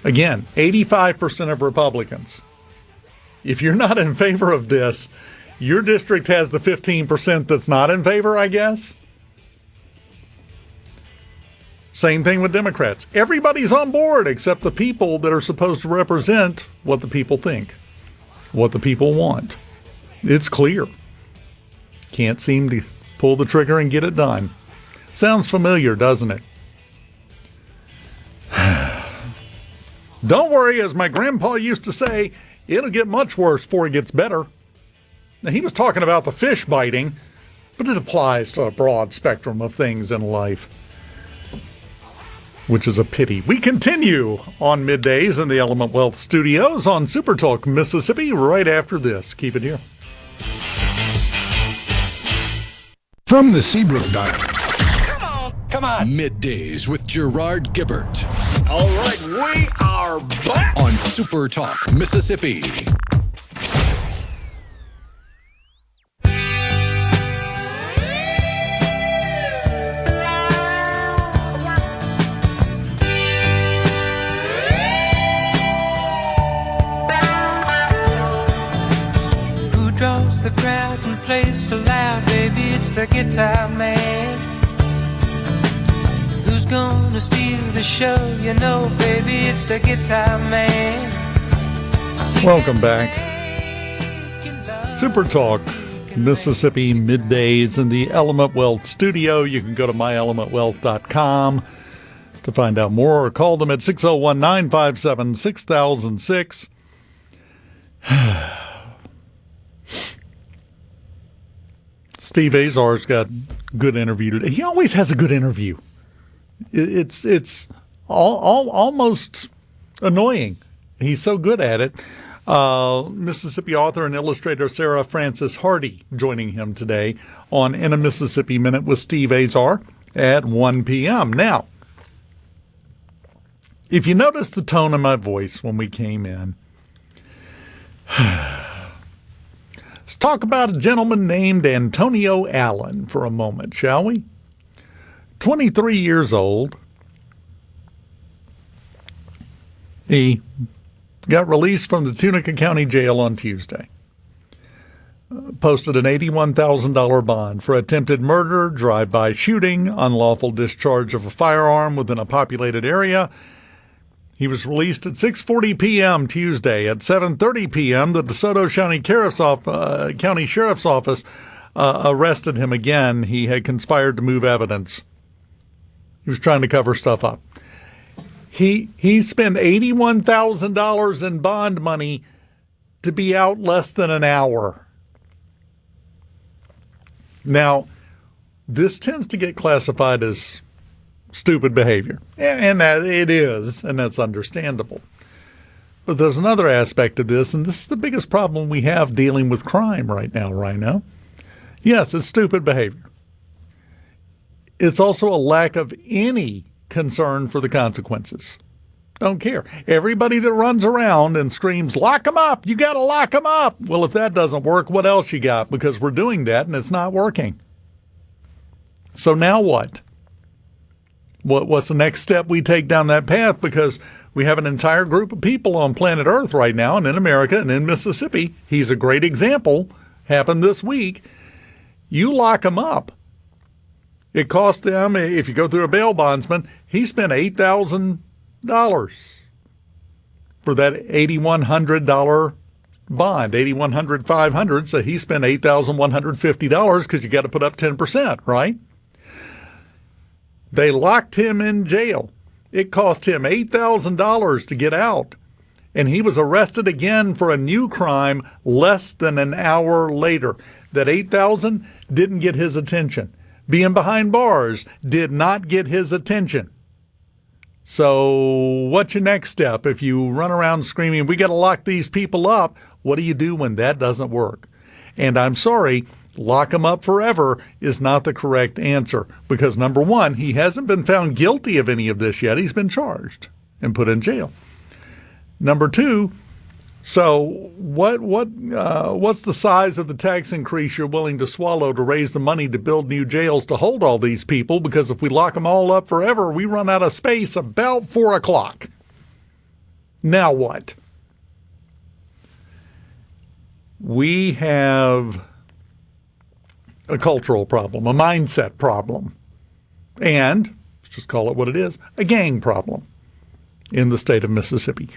Again, 85% of Republicans. If you're not in favor of this, your district has the 15% that's not in favor, I guess. Same thing with Democrats. Everybody's on board except the people that are supposed to represent what the people think, what the people want. It's clear. Can't seem to pull the trigger and get it done. Sounds familiar, doesn't it? Don't worry, as my grandpa used to say, it'll get much worse before it gets better. Now, he was talking about the fish biting, but it applies to a broad spectrum of things in life, which is a pity. We continue on Middays in the Element Wealth Studios on SuperTalk Mississippi right after this. Keep it here. From the Seabrook.com. Come on. Middays with Gerard Gibert. All right, we are back on SuperTalk Mississippi. Who draws the crowd and plays so loud, baby? It's the guitar man. Who's gonna steal the show? You know, baby, it's the guitar man. Welcome back. Super Talk, Mississippi Middays in the Element Wealth Studio. You can go to myelementwealth.com to find out more or call them at 601-957-6006. Steve Azar's got a good interview today. He always has a good interview. It's almost annoying. He's so good at it. Mississippi author and illustrator Sarah Frances Hardy joining him today on In a Mississippi Minute with Steve Azar at 1 p.m. Now, if you notice the tone of my voice when we came in, let's talk about a gentleman named Antonio Allen for a moment, shall we? 23 years old. He got released from the Tunica County Jail on Tuesday. Posted an $81,000 bond for attempted murder, drive-by shooting, unlawful discharge of a firearm within a populated area. He was released at 6:40 p.m. Tuesday. At 7:30 p.m., the DeSoto County Sheriff's Office arrested him again. He had conspired to move evidence. He was trying to cover stuff up. He spent $81,000 in bond money to be out less than an hour. Now, this tends to get classified as stupid behavior, and that it is, and that's understandable. But there's another aspect of this, and this is the biggest problem we have dealing with crime right now, Rhino. Yes, it's stupid behavior. It's also a lack of any concern for the consequences. Don't care. Everybody that runs around and screams, lock them up, you got to lock them up. Well, if that doesn't work, what else you got? Because we're doing that and it's not working. So now what? What's the next step we take down that path? Because we have an entire group of people on planet Earth right now and in America and in Mississippi. He's a great example. Happened this week. You lock them up. It cost them, if you go through a bail bondsman, he spent $8,000 for that $8,100 bond, $8,100, $500. So he spent $8,150 because you got to put up 10%, right? They locked him in jail. It cost him $8,000 to get out. And he was arrested again for a new crime less than an hour later. That $8,000 didn't get his attention. Being behind bars did not get his attention. So what's your next step? If you run around screaming, we got to lock these people up, what do you do when that doesn't work? And I'm sorry, lock them up forever is not the correct answer. Because number one, he hasn't been found guilty of any of this yet. He's been charged and put in jail. Number two, so what's the size of the tax increase you're willing to swallow to raise the money to build new jails to hold all these people? Because if we lock them all up forever, we run out of space about 4 o'clock. Now what? We have a cultural problem, a mindset problem. And let's just call it what it is, a gang problem in the state of Mississippi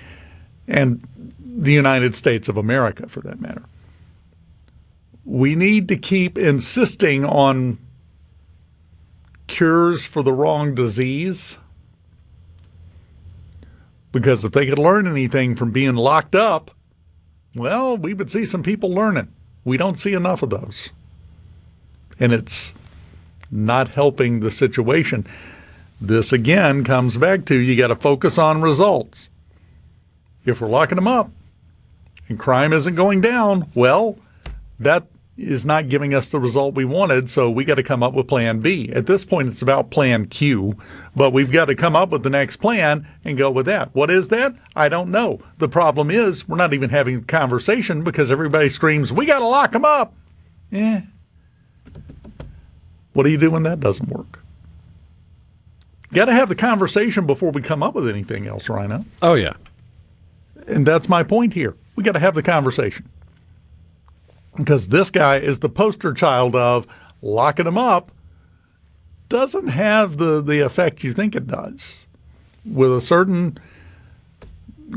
and the United States of America, for that matter. We need to keep insisting on cures for the wrong disease, because if they could learn anything from being locked up, well, we would see some people learning. We don't see enough of those. And it's not helping the situation. This, again, comes back to you got to focus on results. If we're locking them up and crime isn't going down, well, that is not giving us the result we wanted, so we got to come up with plan B. At this point, it's about plan Q, but we've got to come up with the next plan and go with that. What is that? I don't know. The problem is we're not even having a conversation because everybody screams, we got to lock them up. What do you do when that doesn't work? Got to have the conversation before we come up with anything else, Rhino. Oh, yeah. And that's my point here. We got to have the conversation. Because this guy is the poster child of locking him up doesn't have the effect you think it does. With a certain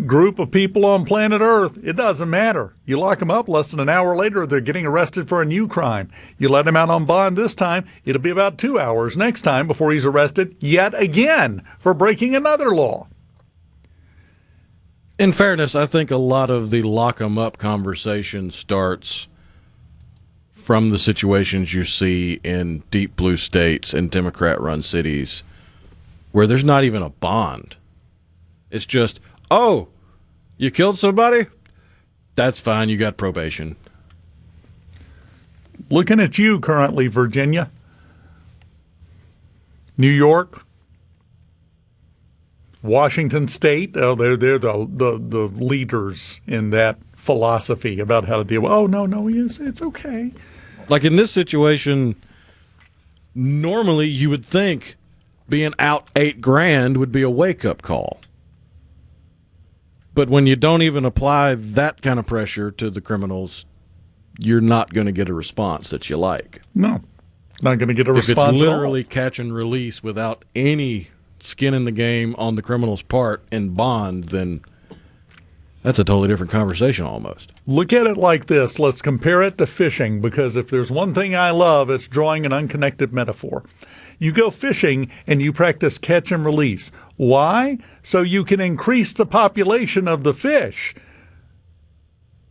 group of people on planet Earth, it doesn't matter. You lock them up, less than an hour later, they're getting arrested for a new crime. You let him out on bond this time, it'll be about 2 hours next time before he's arrested yet again for breaking another law. In fairness, I think a lot of the lock 'em up conversation starts from the situations you see in deep blue states and Democrat-run cities where there's not even a bond. It's just, oh, you killed somebody? That's fine, you got probation. Looking at you currently, Virginia, New York, Washington State, they're the leaders in that philosophy about how to deal with, oh, no, it's okay. Like in this situation, normally you would think being out $8,000 would be a wake-up call. But when you don't even apply that kind of pressure to the criminals, you're not going to get a response that you like. No, not going to get a response If it's literally catch and release without any skin in the game on the criminal's part in bond, then that's a totally different conversation almost. Look at it like this. Let's compare it to fishing, because if there's one thing I love, it's drawing an unconnected metaphor. You go fishing and you practice catch and release. Why? So you can increase the population of the fish.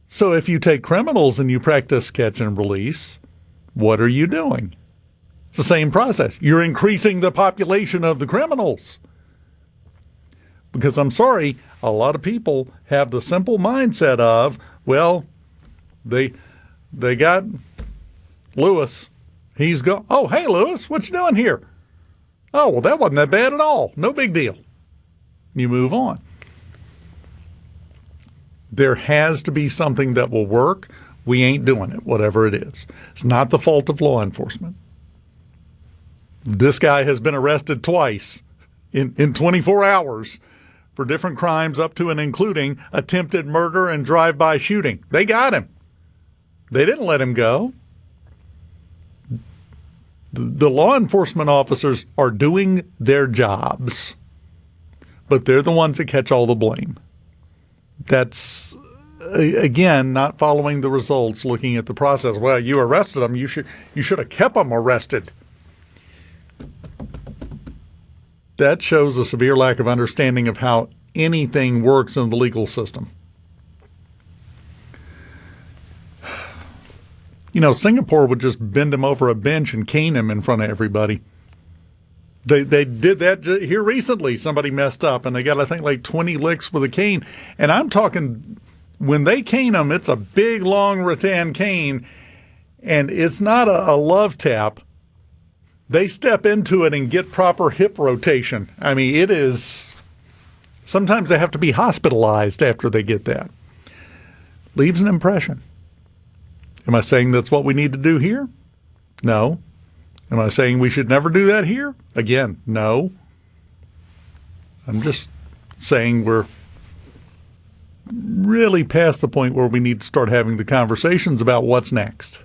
So if you take criminals and you practice catch and release, what are you doing? It's the same process. You're increasing the population of the criminals. Because I'm sorry, a lot of people have the simple mindset of, well, they got Lewis. He's go. Oh, hey, Lewis, what you doing here? Oh, well, that wasn't that bad at all. No big deal. You move on. There has to be something that will work. We ain't doing it, whatever it is. It's not the fault of law enforcement. This guy has been arrested twice in 24 hours for different crimes up to and including attempted murder and drive-by shooting. They got him. They didn't let him go. The law enforcement officers are doing their jobs, but they're the ones that catch all the blame. That's, again, not following the results, looking at the process. Well, you arrested them. You should have kept them arrested. That shows a severe lack of understanding of how anything works in the legal system. You know, Singapore would just bend him over a bench and cane him in front of everybody. They did that here recently. Somebody messed up, and they got, I think, like 20 licks with a cane. And I'm talking, when they cane them, it's a big, long rattan cane, and it's not a love tap. They step into it and get proper hip rotation. I mean, it is, sometimes they have to be hospitalized after they get that. Leaves an impression. Am I saying that's what we need to do here? No. Am I saying we should never do that here? Again, no. I'm just saying we're really past the point where we need to start having the conversations about what's next.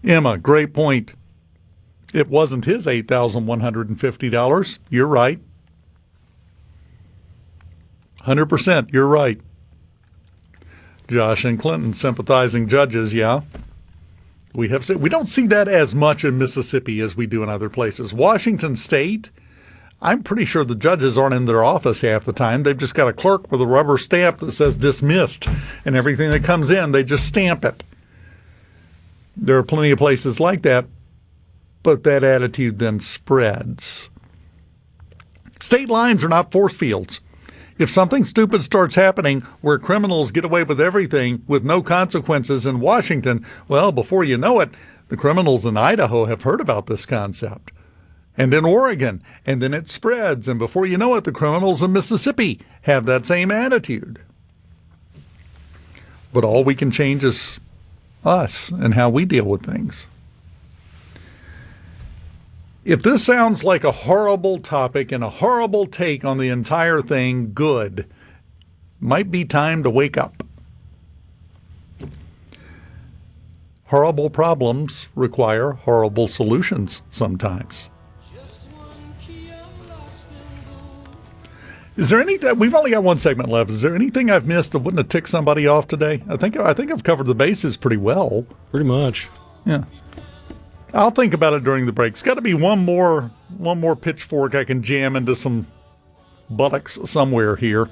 Emma, great point. it wasn't his $8,150. You're right. 100%, you're right. Josh and Clinton sympathizing judges, yeah. We don't see that as much in Mississippi as we do in other places. Washington State, I'm pretty sure the judges aren't in their office half the time. They've just got a clerk with a rubber stamp that says dismissed, and everything that comes in, they just stamp it. There are plenty of places like that, but that attitude then spreads. State lines are not force fields. If something stupid starts happening where criminals get away with everything with no consequences in Washington, well, before you know it, the criminals in Idaho have heard about this concept. And in Oregon, and then it spreads, and before you know it, the criminals in Mississippi have that same attitude. But all we can change is us and how we deal with things. If this sounds like a horrible topic and a horrible take on the entire thing, good. Might be time to wake up. Horrible problems require horrible solutions sometimes. Is there anything, we've only got one segment left. Is there anything I've missed that wouldn't have ticked somebody off today? I think I've covered the bases pretty well. Pretty much. Yeah. I'll think about it during the break. It's got to be one more pitchfork I can jam into some buttocks somewhere here.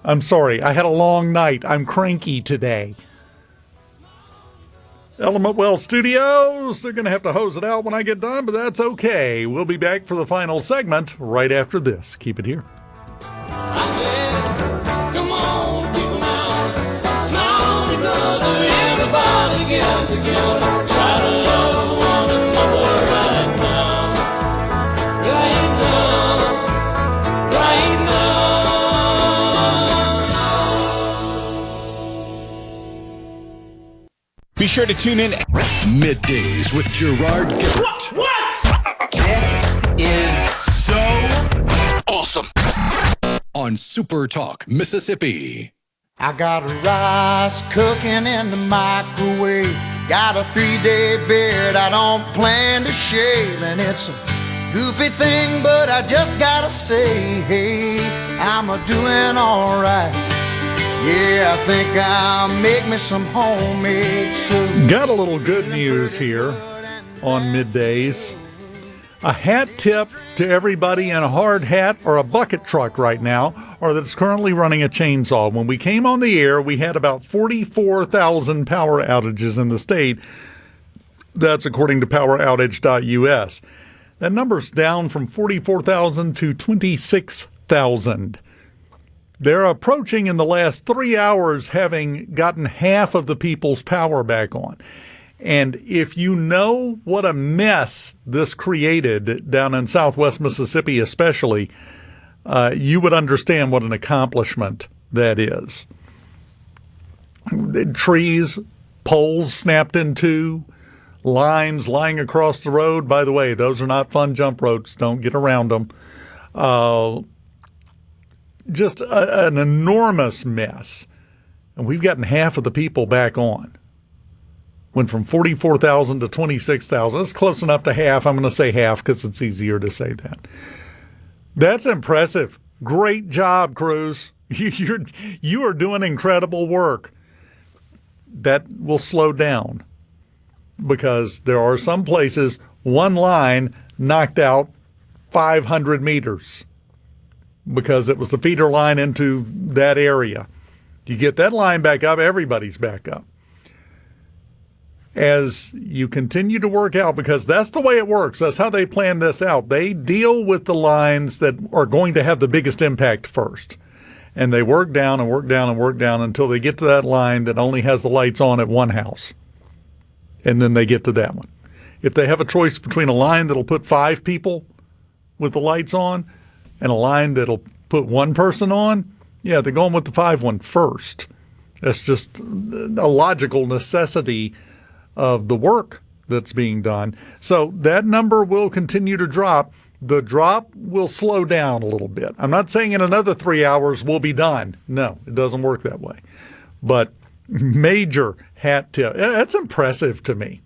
I'm sorry. I had a long night. I'm cranky today. Element Well Studios, they're going to have to hose it out when I get done, but that's okay. We'll be back for the final segment right after this. Keep it here. Together, try to love one another right now, right now, right now. Be sure to tune in Middays with Gerard Gibert. What? This is so awesome on SuperTalk Mississippi. I got rice cooking in the microwave. Got a 3-day beard I don't plan to shave. And it's a goofy thing, but I just gotta say, hey, I'm a-doing alright. Yeah, I think I'll make me some homemade soup. Got a little good news here on Middays. A hat tip to everybody in a hard hat or a bucket truck right now, or that's currently running a chainsaw. When we came on the air, we had about 44,000 power outages in the state. That's according to poweroutage.us. That number's down from 44,000 to 26,000. They're approaching in the last 3 hours having gotten half of the people's power back on. And if you know what a mess this created down in southwest Mississippi especially, you would understand what an accomplishment that is. Trees, poles snapped in two, lines lying across the road. By the way, those are not fun jump ropes. Don't get around them. Just an enormous mess. And we've gotten half of the people back on. Went from 44,000 to 26,000. That's close enough to half. I'm going to say half because it's easier to say that. That's impressive. Great job, crews. You are doing incredible work. That will slow down because there are some places one line knocked out 500 meters because it was the feeder line into that area. You get that line back up, everybody's back up. As you continue to work out, because that's the way it works. That's how they plan this out. They deal with the lines that are going to have the biggest impact first. And they work down and work down and work down until they get to that line that only has the lights on at one house. And then they get to that one. If they have a choice between a line that'll put 5 people with the lights on and a line that'll put 1 person on, yeah, they're going with the 5 one first. That's just a logical necessity of the work that's being done. So that number will continue to drop. The drop will slow down a little bit. I'm not saying in another 3 hours we'll be done. No, it doesn't work that way. But major hat tip. That's impressive to me.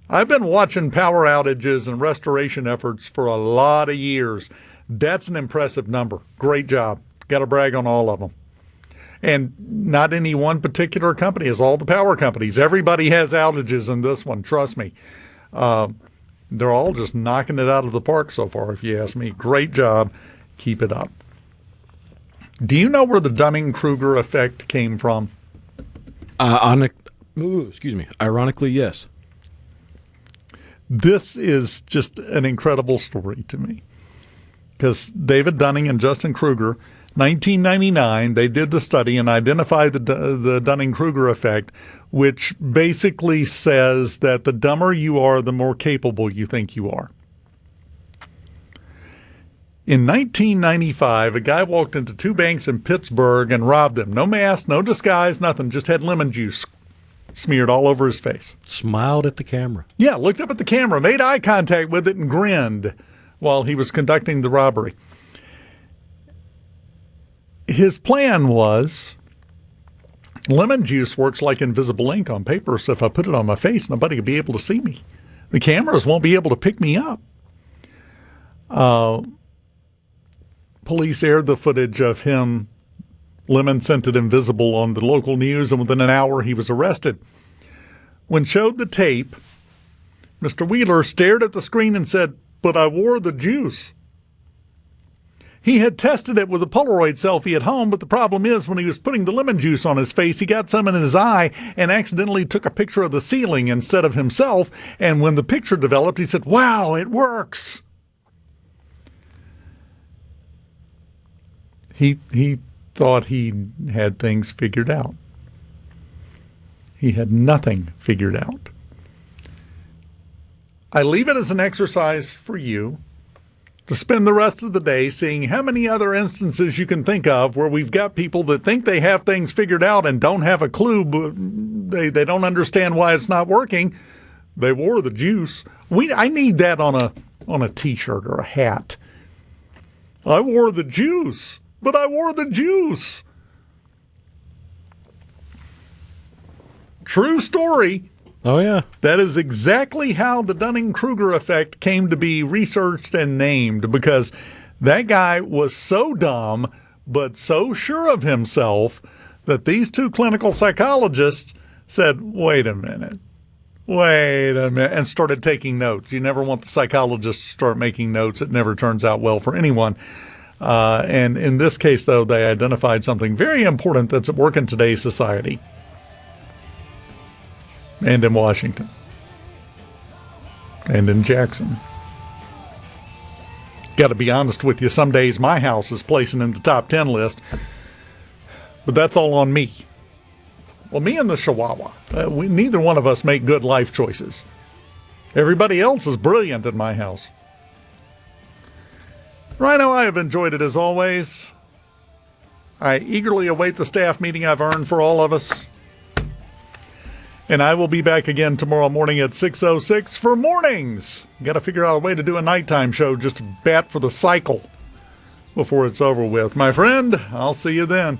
I've been watching power outages and restoration efforts for a lot of years. That's an impressive number. Great job. Got to brag on all of them. And not any one particular company. It's all the power companies. Everybody has outages in this one. Trust me. They're all just knocking it out of the park so far, if you ask me. Great job. Keep it up. Do you know where the Dunning-Kruger effect came from? Ironically, yes. This is just an incredible story to me. Because David Dunning and Justin Kruger, 1999, they did the study and identified the Dunning-Kruger effect, which basically says that the dumber you are, the more capable you think you are. In 1995, a guy walked into two banks in Pittsburgh and robbed them. No mask, no disguise, nothing. Just had lemon juice smeared all over his face. Smiled at the camera. Yeah, looked up at the camera, made eye contact with it, and grinned while he was conducting the robbery. His plan was, lemon juice works like invisible ink on paper, so if I put it on my face, nobody will be able to see me. The cameras won't be able to pick me up. Police aired the footage of him lemon-scented invisible on the local news, and within an hour he was arrested. When showed the tape, Mr. Wheeler stared at the screen and said, "But I wore the juice." He had tested it with a Polaroid selfie at home, but the problem is when he was putting the lemon juice on his face, he got some in his eye and accidentally took a picture of the ceiling instead of himself, and when the picture developed, he said, "Wow, it works." He thought he had things figured out. He had nothing figured out. I leave it as an exercise for you to spend the rest of the day seeing how many other instances you can think of where we've got people that think they have things figured out and don't have a clue, but they don't understand why it's not working. They wore the juice. I need that on a T-shirt or a hat. I wore the juice, but I wore the juice. True story. Oh, yeah. That is exactly how the Dunning-Kruger effect came to be researched and named, because that guy was so dumb but so sure of himself that these two clinical psychologists said, wait a minute, and started taking notes. You never want the psychologists to start making notes. It never turns out well for anyone. And in this case, though, they identified something very important that's at work in today's society and in Washington and in Jackson. Got to be honest with you, some days my house is placing in the top 10 list, but that's all on me. Well, me and the Chihuahua, neither one of us make good life choices. Everybody else is brilliant in my house. Rhino, I have enjoyed it as always. I eagerly await the staff meeting I've earned for all of us. And I will be back again tomorrow morning at 6:06 for mornings. Got to figure out a way to do a nighttime show just to bat for the cycle before it's over with. My friend, I'll see you then.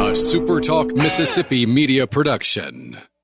A SuperTalk Mississippi media production.